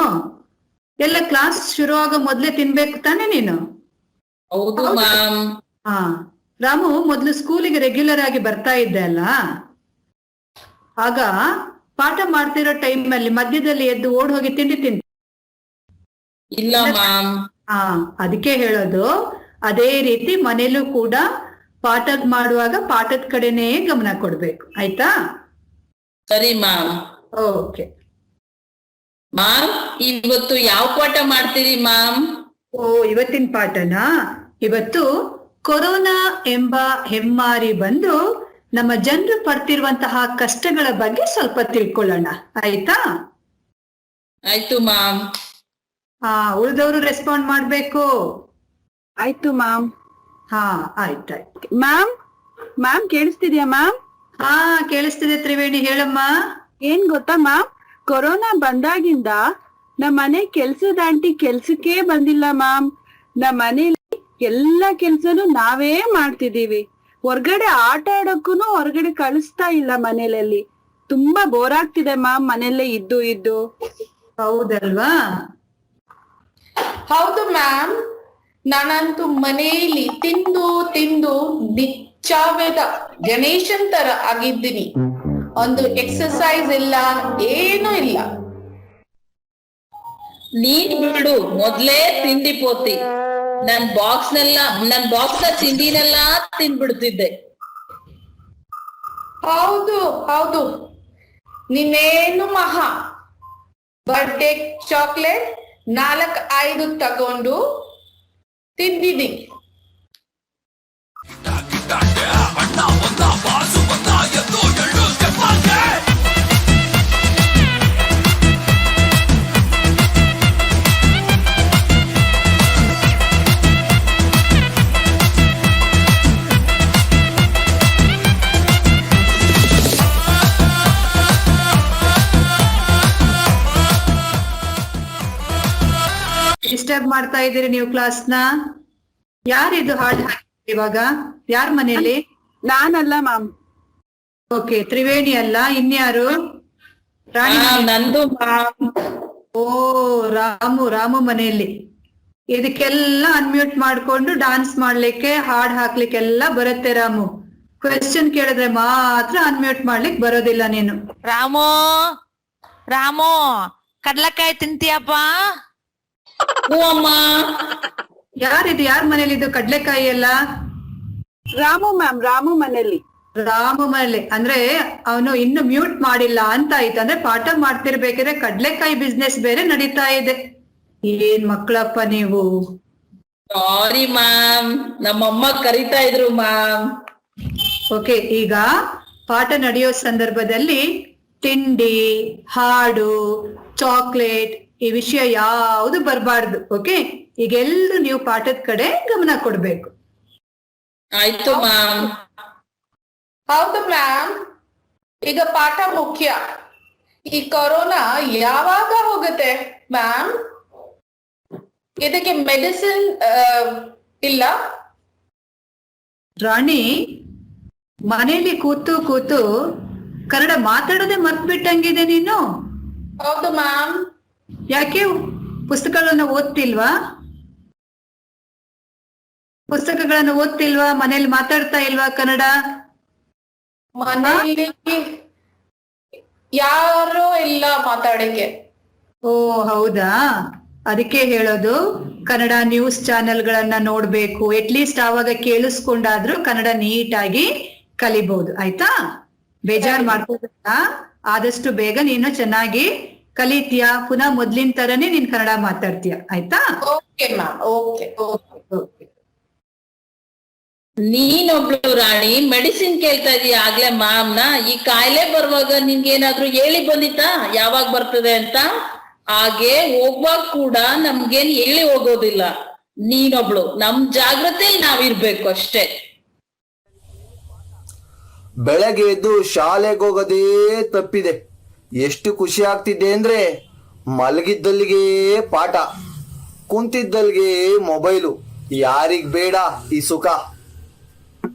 ಎಲ್ಲ ಕ್ಲಾಸ್ ಶುರು ಆಗೋ ಮೊದ್ಲೇ ತಿನ್ಬೇಕು ತಾನೆ ನೀನು? ಹೌದು ಮಾಮ್. ಹಾ ರಾಮು, ಮೊದ್ಲು ಸ್ಕೂಲಿಗೆ ರೆಗ್ಯುಲರ್ ಆಗಿ ಬರ್ತಾ ಇದ್ದೆ ಅಲ್ಲ? ಆಗ ಪಾಠ ಮಾಡ್ತಿರೋ ಟೈಮ್ ಅಲ್ಲಿ ಮಧ್ಯದಲ್ಲಿ ಎದ್ದು ಓಡ್ ಹೋಗಿ ತಿಂಡಿ ತಿಂದ? ಇಲ್ಲ ಮಾಮ್. ಹಾ ಅದಕ್ಕೆ ಹೇಳೋದು, ಅದೇ ರೀತಿ ಮನೇಲೂ ಕೂಡ ಪಾಠ ಮಾಡುವಾಗ ಪಾಠದ ಕಡೆನೇ ಗಮನ ಕೊಡ್ಬೇಕು, ಆಯ್ತಾ? ಸರಿ ಮಾಮ್. ಓಕೆ ಮಾಮ್, ಇವತ್ತು ಯಾವ ಪಾಠ ಮಾಡ್ತೀರಿ ಮಾಮ್? ಓ ಇವತ್ತಿನ ಪಾಠನಾ? ಇವತ್ತು ಕೊರೋನಾ ಎಂಬ ಹೆಮ್ಮಾರಿ ಬಂದು ನಮ್ಮ ಜನರು ಪಡ್ತಿರುವಂತಹ ಕಷ್ಟಗಳ ಬಗ್ಗೆ ಸ್ವಲ್ಪ ತಿಳ್ಕೊಳ್ಳೋಣ, ಆಯ್ತಾ? ಆಯ್ತು ಮಾಮ್. ಹಾ ಉಳಿದವರು ರೆಸ್ಪಾಂಡ್ ಮಾಡ್ಬೇಕು. ಆಯ್ತು ಮ್ಯಾಮ್. ಹಾ ಆಯ್ತಾಯ್ತು. ಮ್ಯಾಮ್ ಕೇಳಿಸ್ತಿದ್ಯಾ ಮ್ಯಾಮ್? ಹಾ ಕೇಳಿಸ್ತಿದೆ ತ್ರಿವೇಣಿ, ಹೇಳಮ್ಮ. ಏನ್ ಗೊತ್ತಾ ಮ್ಯಾಮ್, ಕೊರೋನಾ ಬಂದಾಗಿಂದ ನಮ್ಮ ಮನೆ ಕೆಲ್ಸದ ಆಂಟಿ ಕೆಲ್ಸಕ್ಕೆ ಬಂದಿಲ್ಲ ಮ್ಯಾಮ್. ನಮ್ಮ ಮನೇಲಿ ಎಲ್ಲಾ ಕೆಲ್ಸನೂ ನಾವೇ ಮಾಡ್ತಿದೀವಿ. ಹೊರ್ಗಡೆ ಆಟ ಆಡಕ್ಕೂನು ಹೊರಗಡೆ ಕಳಿಸ್ತಾ ಇಲ್ಲ ಮನೇಲಿ. ತುಂಬಾ ಬೋರ್ ಆಗ್ತಿದೆ ಮ್ಯಾಮ್ ಮನೆಯಲ್ಲೇ ಇದ್ದು. ಹೌದಲ್ವಾ? ಹೌದು ಮ್ಯಾಮ್, ನಾನಂತೂ ಮನೆಯಲ್ಲಿ ತಿಂದು ನಿಚ್ಚಾವೇದ ಗಣೇಶನ್ ತರ ಆಗಿದ್ದೀನಿ. ಒಂದು ಎಕ್ಸರ್ಸೈಸ್ ಇಲ್ಲ, ಏನೂ ಇಲ್ಲ. ನೀನ್ ಬಿಡು, ಮೊದ್ಲೇ ತಿಂಡಿ ಪೋತಿ. ನನ್ ಬಾಕ್ಸ್ ನ ತಿಂಡಿನೆಲ್ಲ ತಿನ್ಬಿಡ್ತಿದ್ದೆ. ಹೌದು ನೀನೇನು ಮಹಾ. ಬರ್ಡೇ ಚಾಕ್ಲೇಟ್ 4-5 ತಗೊಂಡು ತಿಂದಿದ್ದೀನಿ. ಡಿಸ್ಟರ್ಬ್ ಮಾಡ್ತಾ ಇದ್ದೀರಿ ನೀವು ಕ್ಲಾಸ್ನ? ಯಾರಿದು ಹಾಡು ಹಾಕಿ ಇವಾಗ? ಯಾರ ಮನೇಲಿ? ನಾನಲ್ಲ ಮ್ಯಾಮ್. ಓಕೆ, ತ್ರಿವೇಣಿ ಅಲ್ಲ, ಇನ್ಯಾರು? ರಾಣಿ? ನಂದು. ಓ ರಾಮು ಮನೆಯಲ್ಲಿ. ಇದಕ್ಕೆಲ್ಲ ಅನ್ಮ್ಯೂಟ್ ಮಾಡ್ಕೊಂಡು ಡಾನ್ಸ್ ಮಾಡ್ಲಿಕ್ಕೆ, ಹಾಡ್ ಹಾಕ್ಲಿಕ್ಕೆಲ್ಲ ಬರುತ್ತೆ ರಾಮು. ಕ್ವೆಶ್ಚನ್ ಕೇಳಿದ್ರೆ ಮಾತ್ರ ಅನ್ಮ್ಯೂಟ್ ಮಾಡ್ಲಿಕ್ಕೆ ಬರೋದಿಲ್ಲ ನೀನು. ರಾಮು ಕಡ್ಲಕಾಯಿ ತಿಂತೀಯಪ್ಪ? ಯಾರಿದು? ಯಾರ ಮನೇಲಿ ಇದು ಕಡ್ಲೆಕಾಯಿ ಎಲ್ಲ? ರಾಮು ಮ್ಯಾಮ್, ರಾಮು ಮನೇಲಿ ಅಂದ್ರೆ ಅವನು ಇನ್ನು ಮ್ಯೂಟ್ ಮಾಡಿಲ್ಲ ಅಂತ ಆಯ್ತು. ಅಂದ್ರೆ ಪಾಠ ಮಾಡ್ತಿರ್ಬೇಕಿದ್ರೆ ಕಡ್ಲೆಕಾಯಿ ಬಿಸ್ನೆಸ್ ಬೇರೆ ನಡೀತಾ ಇದೆ. ಏನ್ ಮಕ್ಕಳಪ್ಪ ನೀವು. ಸಾರಿ ಮ್ಯಾಮ್, ನಮ್ಮಮ್ಮ ಕರಿತಾ ಇದ್ರು ಮ್ಯಾಮ್. ಓಕೆ, ಈಗ ಪಾಠ ನಡೆಯೋ ಸಂದರ್ಭದಲ್ಲಿ ತಿಂಡಿ, ಹಾಡು, ಚಾಕ್ಲೇಟ್ ಈ ವಿಷಯ ಯಾವುದು ಬರಬಾರ್ದು. ಓಕೆ, ಈಗ ಎಲ್ರು ನೀವು ಪಾಠದ ಕಡೆ ಗಮನ ಕೊಡ್ಬೇಕು. ಆಯ್ತು ಮ್ಯಾಮ್. ಹೌದು ಮ್ಯಾಮ್, ಈಗ ಪಾಠ ಮುಖ್ಯ. ಈ ಕೊರೋನಾ ಯಾವಾಗ ಹೋಗುತ್ತೆ ಮ್ಯಾಮ್? ಇದಕ್ಕೆ ಮೆಡಿಸಿನ್ ಇಲ್ಲ? ರಾಣಿ, ಮನೇಲಿ ಕೂತು ಕೂತು ಕನ್ನಡ ಮಾತಾಡೋದೇ ಮರ್ತ್ಬಿಟ್ಟಂಗಿದೆ ನೀನು. ಹೌದು ಮ್ಯಾಮ್. ಯಾಕೆ ಪುಸ್ತಕಗಳನ್ನ ಓದ್ತಿಲ್ವಾ? ಮನೇಲಿ ಮಾತಾಡ್ತಾ ಇಲ್ವಾ ಕನ್ನಡ? ಮನೆಯಲ್ಲಿ ಯಾರು ಇಲ್ಲ ಮಾತಾಡಕ್ಕೆ. ಓ ಹೌದಾ, ಅದಕ್ಕೆ ಹೇಳೋದು ಕನ್ನಡ ನ್ಯೂಸ್ ಚಾನೆಲ್ಗಳನ್ನ ನೋಡ್ಬೇಕು. ಅಟ್ಲೀಸ್ಟ್ ಆವಾಗ ಕೇಳಿಸ್ಕೊಂಡಾದ್ರೂ ಕನ್ನಡ ನೀಟಾಗಿ ಕಲಿಬಹುದು. ಆಯ್ತಾ? ಬೇಜಾರ್ ಮಾಡ್ಕೋಬೇಡ. ಆದಷ್ಟು ಬೇಗ ನೀನು ಚೆನ್ನಾಗಿ ಕಲಿತೀಯ. ಪುನಃ ಮೊದ್ಲಿನ ತರನೇ ನೀನ್ ಕನ್ನಡ ಮಾತಾಡ್ತೀಯ. ಆಯ್ತಾ? Okay ma'am. Okay okay okay. ನೀನೊಬ್ಳು ರಾಣಿ ಮೆಡಿಸಿನ್ ಕೇಳ್ತಾ ಇದೀಯ ಆಗ್ಲೇ ಮ್ಯಾಮ್ನ. ಈ ಕಾಯಿಲೆ ಬರುವಾಗ ನಿನ್ಗೆ ಏನಾದ್ರು ಹೇಳಿ ಬಂದಿತ್ತಾ ಯಾವಾಗ ಬರ್ತದೆ ಅಂತ? ಹಾಗೆ ಹೋಗ್ವಾಗ ಕೂಡ ನಮ್ಗೇನ್ ಹೇಳಿ ಹೋಗೋದಿಲ್ಲ. ನೀನೊಬ್ಳು, ನಮ್ ಜಾಗ್ರತೆಯಲ್ಲಿ ನಾವಿರ್ಬೇಕು ಅಷ್ಟೇ. ಬೆಳಗ್ಗೆ ಎದ್ದು ಶಾಲೆಗೆ ಹೋಗೋದೇ ತಪ್ಪಿದೆ. ಎಷ್ಟು ಖುಷಿ ಆಗ್ತಿದೆ ಅಂದ್ರೆ ಮಲಗಿದ್ದಲ್ಲಿಗೆ ಪಾಠ, ಕುಂತಿದ್ದಲ್ಲಿಗೆ ಮೊಬೈಲು. ಯಾರಿಗ್ ಬೇಡ ಈ ಸುಖ?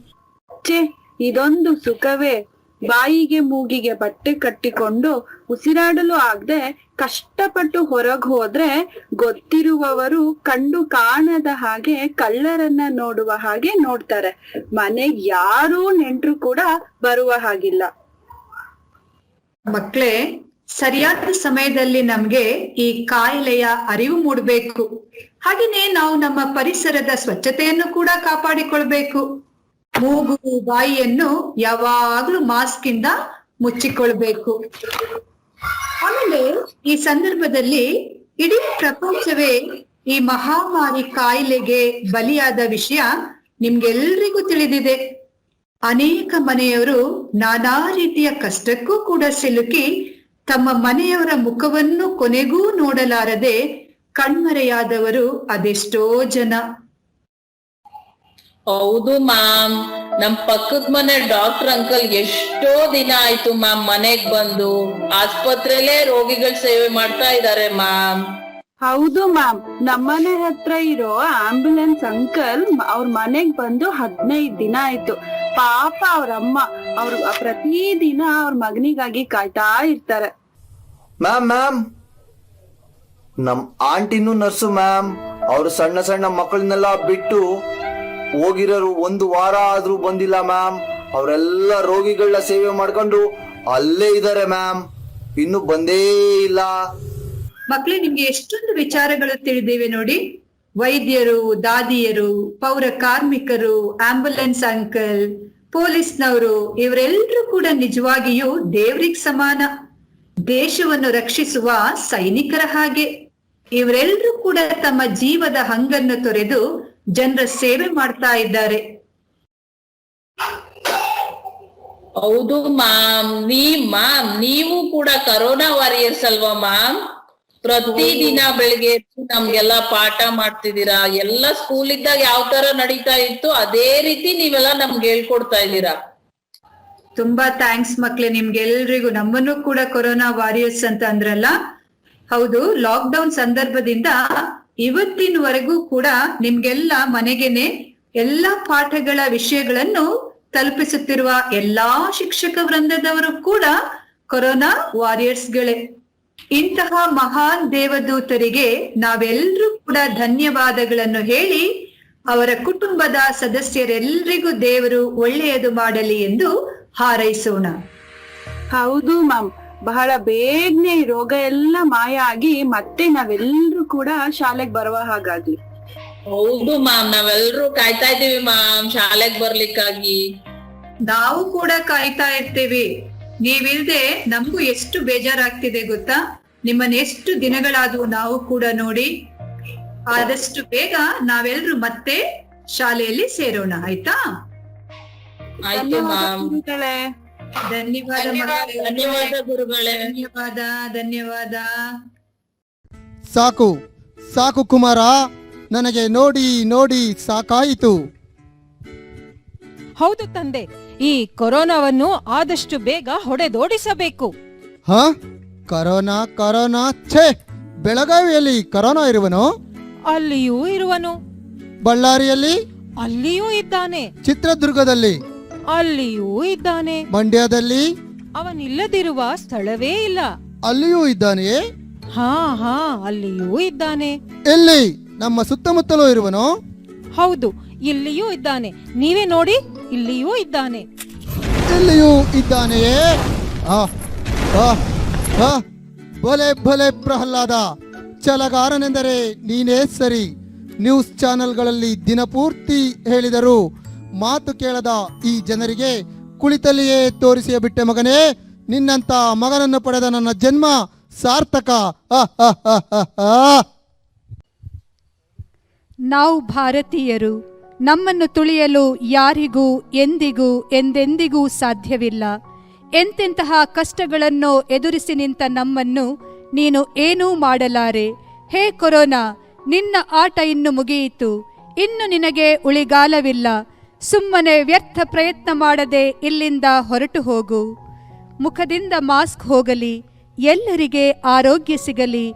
ಇದೊಂದು ಸುಖವೇ. ಬಾಯಿಗೆ ಮೂಗಿಗೆ ಬಟ್ಟೆ ಕಟ್ಟಿಕೊಂಡು ಉಸಿರಾಡಲು ಆಗದೆ ಕಷ್ಟಪಟ್ಟು ಹೊರಗ್ ಹೋದ್ರೆ ಗೊತ್ತಿರುವವರು ಕಂಡು ಕಾಣದ ಹಾಗೆ ಕಳ್ಳರನ್ನ ನೋಡುವ ಹಾಗೆ ನೋಡ್ತಾರೆ. ಮನೆಗ್ ಯಾರೂ ನೆಂಟ್ರು ಕೂಡ ಬರುವ ಹಾಗಿಲ್ಲ. ಮಕ್ಳೇ, ಸರಿಯಾದ ಸಮಯದಲ್ಲಿ ನಮ್ಗೆ ಈ ಕಾಯಿಲೆಯ ಅರಿವು ಮೂಡ್ಬೇಕು. ಹಾಗೇನೆ ನಾವು ನಮ್ಮ ಪರಿಸರದ ಸ್ವಚ್ಛತೆಯನ್ನು ಕೂಡ ಕಾಪಾಡಿಕೊಳ್ಬೇಕು. ಮೂಗು ಬಾಯಿಯನ್ನು ಯಾವಾಗ್ಲೂ ಮಾಸ್ಕ್ ಇಂದ ಮುಚ್ಚಿಕೊಳ್ಬೇಕು. ಆಮೇಲೆ ಈ ಸಂದರ್ಭದಲ್ಲಿ ಇಡೀ ಪ್ರಪಂಚವೇ ಈ ಮಹಾಮಾರಿ ಕಾಯಿಲೆಗೆ ಬಲಿಯಾದ ವಿಷಯ ನಿಮ್ಗೆಲ್ರಿಗೂ ತಿಳಿದಿದೆ. ಅನೇಕ ಮನೆಯವರು ನಾನಾ ರೀತಿಯ ಕಷ್ಟಕ್ಕೂ ಕೂಡ ಸಿಲುಕಿ ತಮ್ಮ ಮನೆಯವರ ಮುಖವನ್ನು ಕೊನೆಗೂ ನೋಡಲಾರದೆ ಕಣ್ಮರೆಯಾದವರು ಅದೆಷ್ಟೋ ಜನ. ಹೌದು ಮ್ಯಾಮ್, ನಮ್ ಪಕ್ಕದ ಮನೆ ಡಾಕ್ಟರ್ ಅಂಕಲ್ ಎಷ್ಟೋ ದಿನ ಆಯ್ತು ಮ್ಯಾಮ್ ಮನೆಗ್ ಬಂದು. ಆಸ್ಪತ್ರೆಲೇ ರೋಗಿಗಳ ಸೇವೆ ಮಾಡ್ತಾ ಇದಾರೆ ಮ್ಯಾಮ್. ಹೌದು ಮ್ಯಾಮ್, ನಮ್ಮನೆ ಹತ್ರ ಇರೋ ಆಂಬ್ಯುಲೆನ್ಸ್ ಅಂಕಲ್ ಅವ್ರ ಮನೆಗ್ ಬಂದು 15 ದಿನ ಆಯ್ತು. ಪಾಪ ಅವ್ರಮ್ಮ ಅವ್ರ ಪ್ರತಿದಿನ ಅವ್ರ ಮಗನಿಗಾಗಿ ಕಾಯ್ತಾ ಇರ್ತಾರೆ. ಮ್ಯಾಮ್, ನಮ್ ಆಂಟಿನೂ ನರ್ಸು ಮ್ಯಾಮ್. ಅವ್ರು ಸಣ್ಣ ಸಣ್ಣ ಮಕ್ಕಳನ್ನೆಲ್ಲ ಬಿಟ್ಟು ಹೋಗಿರೋರು 1 ವಾರ ಆದ್ರೂ ಬಂದಿಲ್ಲ ಮ್ಯಾಮ್. ಅವರೆಲ್ಲ ರೋಗಿಗಳನ್ನ ಸೇವೆ ಮಾಡ್ಕೊಂಡು ಅಲ್ಲೇ ಇದ್ದಾರೆ ಮ್ಯಾಮ್, ಇನ್ನು ಬಂದೇ ಇಲ್ಲ. ಮಕ್ಳೇ, ನಿಮ್ಗೆ ಎಷ್ಟೊಂದು ವಿಚಾರಗಳು ತಿಳಿದಿವೆ ನೋಡಿ. ವೈದ್ಯರು, ದಾದಿಯರು, ಪೌರ ಕಾರ್ಮಿಕರು, ಆಂಬ್ಯುಲೆನ್ಸ್ ಅಂಕಲ್, ಪೊಲೀಸ್ನವರು ಇವರೆಲ್ಲರೂ ಕೂಡ ನಿಜವಾಗಿಯೂ ದೇವ್ರಿಗೆ ಸಮಾನ. ದೇಶವನ್ನು ರಕ್ಷಿಸುವ ಸೈನಿಕರ ಹಾಗೆ ಇವರೆಲ್ಲರೂ ಕೂಡ ತಮ್ಮ ಜೀವದ ಹಂಗನ್ನು ತೊರೆದು ಜನರ ಸೇವೆ ಮಾಡ್ತಾ ಇದ್ದಾರೆ. ಹೌದು ಮ್ಯಾಮ್. ನೀವು ಕೂಡ ಕರೋನಾ ವಾರಿಯರ್ಸ್ ಅಲ್ವಾ ಮ್ಯಾಮ್? ಪ್ರತಿದಿನ ಬೆಳಿಗ್ಗೆ ನಮ್ಗೆಲ್ಲಾ ಪಾಠ ಮಾಡ್ತಿದ್ದೀರಾ. ಎಲ್ಲ ಸ್ಕೂಲ್ ಇದ್ದಾಗ ಯಾವ ತರ ನಡೀತಾ ಇತ್ತು ಅದೇ ರೀತಿ ನೀವೆಲ್ಲ ನಮ್ಗೆ ಹೇಳ್ಕೊಡ್ತಾ ಇದ್ದೀರಾ. ತುಂಬಾ ಥ್ಯಾಂಕ್ಸ್ ಮಕ್ಳೇ ನಿಮ್ಗೆಲ್ರಿಗೂ. ನಮ್ಮನ್ನು ಕೂಡ ಕೊರೋನಾ ವಾರಿಯರ್ಸ್ ಅಂತ ಅಂದ್ರಲ್ಲ. ಹೌದು, ಲಾಕ್ ಡೌನ್ ಸಂದರ್ಭದಿಂದ ಇವತ್ತಿನವರೆಗೂ ಕೂಡ ನಿಮ್ಗೆಲ್ಲ ಮನೆಗೆನೆ ಎಲ್ಲಾ ಪಾಠಗಳ ವಿಷಯಗಳನ್ನು ತಲುಪಿಸುತ್ತಿರುವ ಎಲ್ಲಾ ಶಿಕ್ಷಕ ವೃಂದದವರು ಕೂಡ ಕೊರೋನಾ ವಾರಿಯರ್ಸ್ಗಳೇ. ಇಂತಹ ಮಹಾನ್ ದೇವದೂತರಿಗೆ ನಾವೆಲ್ಲರೂ ಕೂಡ ಧನ್ಯವಾದಗಳನ್ನು ಹೇಳಿ ಅವರ ಕುಟುಂಬದ ಸದಸ್ಯರೆಲ್ಲರಿಗೂ ದೇವರು ಒಳ್ಳೆಯದು ಮಾಡಲಿ ಎಂದು ಹಾರೈಸೋಣ. ಹೌದು ಮ್ಯಾಮ್, ಬಹಳ ಬೇಗನೆ ರೋಗ ಎಲ್ಲ ಮಾಯ ಆಗಿ ಮತ್ತೆ ನಾವೆಲ್ಲರೂ ಕೂಡ ಶಾಲೆಗೆ ಬರುವ ಹಾಗಾಗ್ಲಿ. ಹೌದು ಮ್ಯಾಮ್, ನಾವೆಲ್ಲರೂ ಕಾಯ್ತಾ ಇದೀವಿ ಮ್ಯಾಮ್ ಶಾಲೆಗೆ ಬರ್ಲಿಕ್ಕಾಗಿ. ನಾವು ಕೂಡ ಕಾಯ್ತಾ ಇರ್ತೀವಿ. ನೀವಿಲ್ದೆ ನಮಗೂ ಎಷ್ಟು ಬೇಜಾರಾಗ್ತಿದೆ ಗೊತ್ತಾ? ನಿಮ್ಮನ್ನ ಎಷ್ಟು ದಿನಗಳಾದ್ವು ನಾವು ಕೂಡ ನೋಡಿ. ಆದಷ್ಟು ಬೇಗ ನಾವೆಲ್ಲರೂ ಮತ್ತೆ ಶಾಲೆಯಲ್ಲಿ ಸೇರೋಣ, ಆಯ್ತಾ? ಆಯ್ತು ಮ್ಯಾಮ್. ಧನ್ಯವಾದ ಮಕ್ಕಳೇ. ಧನ್ಯವಾದ ಗುರುಗಳೇ. ಧನ್ಯವಾದ. ಸಾಕು ಸಾಕು ಕುಮಾರ, ನನಗೆ ನೋಡಿ ನೋಡಿ ಸಾಕಾಯಿತು. ಹೌದು ತಂದೆ, ಈ ಕೊರೋನಾವನ್ನು ಆದಷ್ಟು ಬೇಗ ಹೊಡೆದೋಡಿಸಬೇಕು. ಹ ಕರೋನಾ ಕರೋನಾ ಛೇ, ಬೆಳಗಾವಿಯಲ್ಲಿ ಕರೋನಾ ಇರುವನು? ಅಲ್ಲಿಯೂ ಇರುವನು. ಬಳ್ಳಾರಿಯಲ್ಲಿ? ಅಲ್ಲಿಯೂ ಇದ್ದಾನೆ. ಚಿತ್ರದುರ್ಗದಲ್ಲಿ? ಅಲ್ಲಿಯೂ ಇದ್ದಾನೆ. ಮಂಡ್ಯದಲ್ಲಿ? ಅವನಿಲ್ಲದಿರುವ ಸ್ಥಳವೇ ಇಲ್ಲ. ಅಲ್ಲಿಯೂ ಇದ್ದಾನೆಯೇ? ಹಾ ಅಲ್ಲಿಯೂ ಇದ್ದಾನೆ. ಎಲ್ಲಿ? ನಮ್ಮ ಸುತ್ತಮುತ್ತಲೂ ಇರುವನು? ಹೌದು, ಇಲ್ಲಿಯೂ ಇದ್ದಾನೆ. ನೀವೇ ನೋಡಿ, ಇಲ್ಲಿಯೂ ಇದ್ದಾನೆ. ಇಲ್ಲಿಯೂ ಇದ್ದಾನೆಯೇ? ಭಲೆ ಭಲೆ ಪ್ರಹ್ಲಾದ, ಛಲಗಾರನೆಂದರೆ ನೀನೇ ಸರಿ. ನ್ಯೂಸ್ ಚಾನೆಲ್ಗಳಲ್ಲಿ ದಿನಪೂರ್ತಿ ಹೇಳಿದರು, ಮಾತು ಕೇಳದ ಈ ಜನರಿಗೆ ಕುಳಿತಲ್ಲಿಯೇ ತೋರಿಸಿಯ ಬಿಟ್ಟೆ ಮಗನೇ. ನಿನ್ನಂತ ಮಗನನ್ನು ಪಡೆದ ನನ್ನ ಜನ್ಮ ಸಾರ್ಥಕ. ನಾವು ಭಾರತೀಯರು, ನಮ್ಮನ್ನು ತುಳಿಯಲು ಯಾರಿಗೂ ಎಂದಿಗೂ ಎಂದೆಂದಿಗೂ ಸಾಧ್ಯವಿಲ್ಲ. ಎಂತೆಂತಹ ಕಷ್ಟಗಳನ್ನು ಎದುರಿಸಿ ನಿಂತ ನಮ್ಮನ್ನು ನೀನು ಏನೂ ಮಾಡಲಾರೆ. ಹೇ ಕೊರೋನಾ, ನಿನ್ನ ಆಟ ಇನ್ನು ಮುಗಿಯಿತು. ಇನ್ನು ನಿನಗೆ ಉಳಿಗಾಲವಿಲ್ಲ. ಸುಮ್ಮನೆ ವ್ಯರ್ಥ ಪ್ರಯತ್ನ ಮಾಡದೆ ಇಲ್ಲಿಂದ ಹೊರಟು ಹೋಗು. ಮುಖದಿಂದ ಮಾಸ್ಕ್ ಹೋಗಲಿ, ಎಲ್ಲರಿಗೆ ಆರೋಗ್ಯ ಸಿಗಲಿ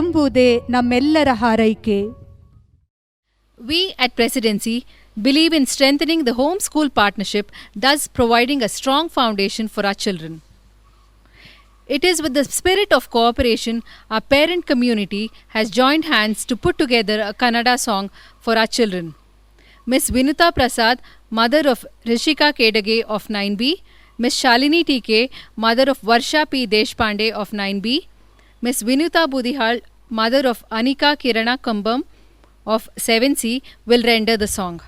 ಎಂಬುದೇ ನಮ್ಮೆಲ್ಲರ ಹಾರೈಕೆ. We at Presidency believe in strengthening the home-school partnership, thus providing a strong foundation for our children. It is with the spirit of cooperation our parent community has joined hands to put together a Kannada song for our children. Miss Vinuta Prasad, mother of Rishika Kedage of 9B, Miss Shalini TK, mother of Varsha P. Deshpande of 9B, Miss Vinuta Budihal, mother of Anika Kirana Kambam of 7C, will render the song.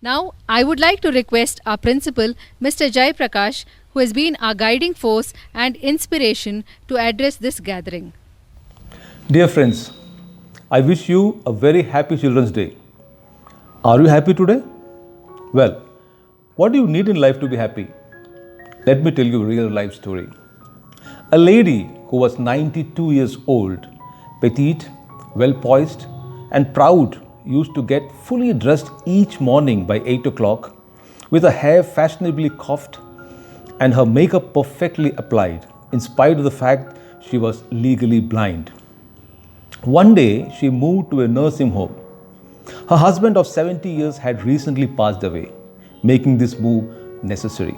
Now, I would like to request our principal, Mr. Jai Prakash, who has been our guiding force and inspiration, to address this gathering. Dear friends, I wish you a very happy Children's Day. Are you happy today? Well, what do you need in life to be happy? Let me tell you a real life story. A lady who was 92 years old, petite, well poised, and proud, used to get fully dressed each morning by 8 o'clock, with her hair fashionably coiffed and her makeup perfectly applied, in spite of the fact she was legally blind. One day, she moved to a nursing home. Her husband of 70 years had recently passed away, making this move necessary.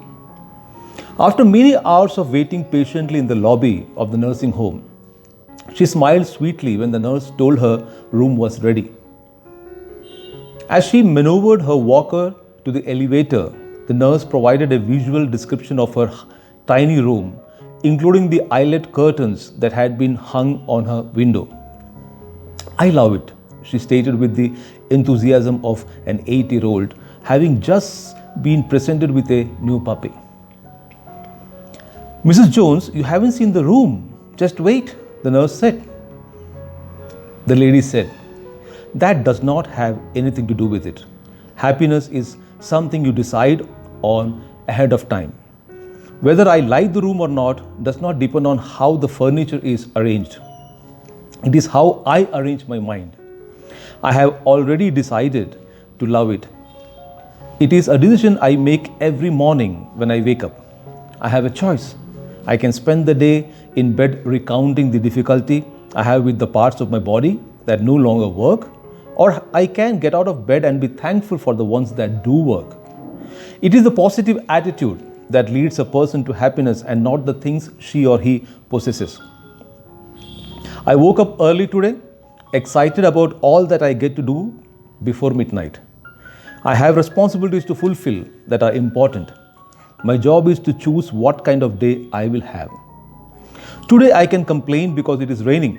After many hours of waiting patiently in the lobby of the nursing home, she smiled sweetly when the nurse told her room was ready. As she maneuvered her walker to the elevator, the nurse provided a visual description of her tiny room, including the eyelet curtains that had been hung on her window. "I love it," she stated with the enthusiasm of an 8-year-old having just been presented with a new puppy. "Mrs. Jones, you haven't seen the room. Just wait," the nurse said. The lady said, "That does not have anything to do with it. Happiness is something you decide on ahead of time. Whether I like the room or not does not depend on how the furniture is arranged. It is how I arrange my mind. I have already decided to love it. It is a decision I make every morning when I wake up. I have a choice. I can spend the day in bed recounting the difficulty I have with the parts of my body that no longer work, or I can get out of bed and be thankful for the ones that do work. It is the positive attitude that leads a person to happiness and not the things she or he possesses. I woke up early today, excited about all that I get to do before midnight. I have responsibilities to fulfill that are important. My job is to choose what kind of day I will have. Today I can complain because it is raining,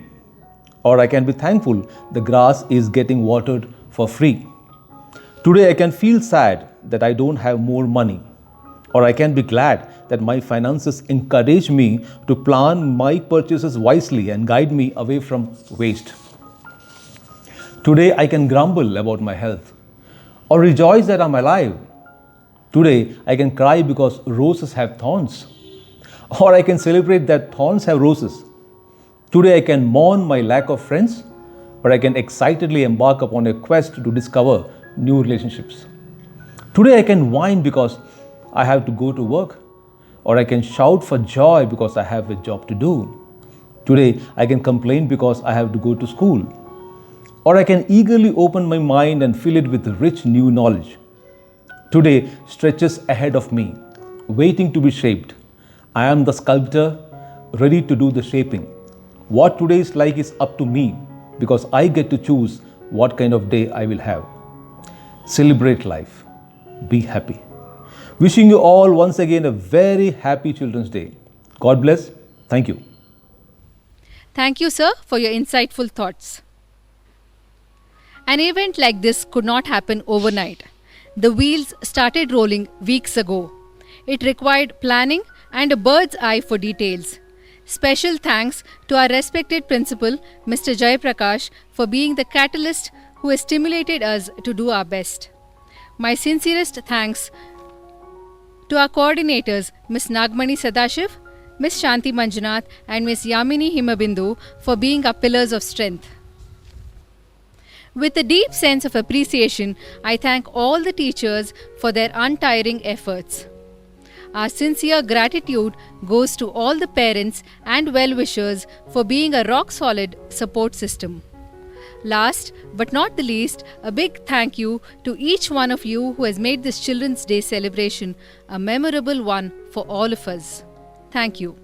or I can be thankful the grass is getting watered for free. Today I can feel sad that I don't have more money, or I can be glad that my finances encourage me to plan my purchases wisely and guide me away from waste. Today I can grumble about my health, or rejoice that I'm alive. Today I can cry because roses have thorns, or I can celebrate that thorns have roses. Today I can mourn my lack of friends, but I can excitedly embark upon a quest to discover new relationships. Today I can whine because I have to go to work, or I can shout for joy because I have a job to do. Today I can complain because I have to go to school, or I can eagerly open my mind and fill it with rich new knowledge. Today stretches ahead of me, waiting to be shaped. I am the sculptor, ready to do the shaping. What today is like is up to me, because I get to choose what kind of day I will have. Celebrate life. Be happy. Wishing you all once again a very happy Children's Day. God bless. Thank you. Thank you, sir, for your insightful thoughts. An event like this could not happen overnight. The wheels started rolling weeks ago. It required planning and a bird's eye for details. Special thanks to our respected principal, Mr. Jai Prakash, for being the catalyst who has stimulated us to do our best. My sincerest thanks to our coordinators, Ms. Nagmani Sadashiv, Ms. Shanti Manjunath, and Ms. Yamini Himabindu for being our pillars of strength. With a deep sense of appreciation, I thank all the teachers for their untiring efforts. Our sincere gratitude goes to all the parents and well-wishers for being a rock-solid support system. Last but not the least, a big thank you to each one of you who has made this Children's Day celebration a memorable one for all of us. Thank you.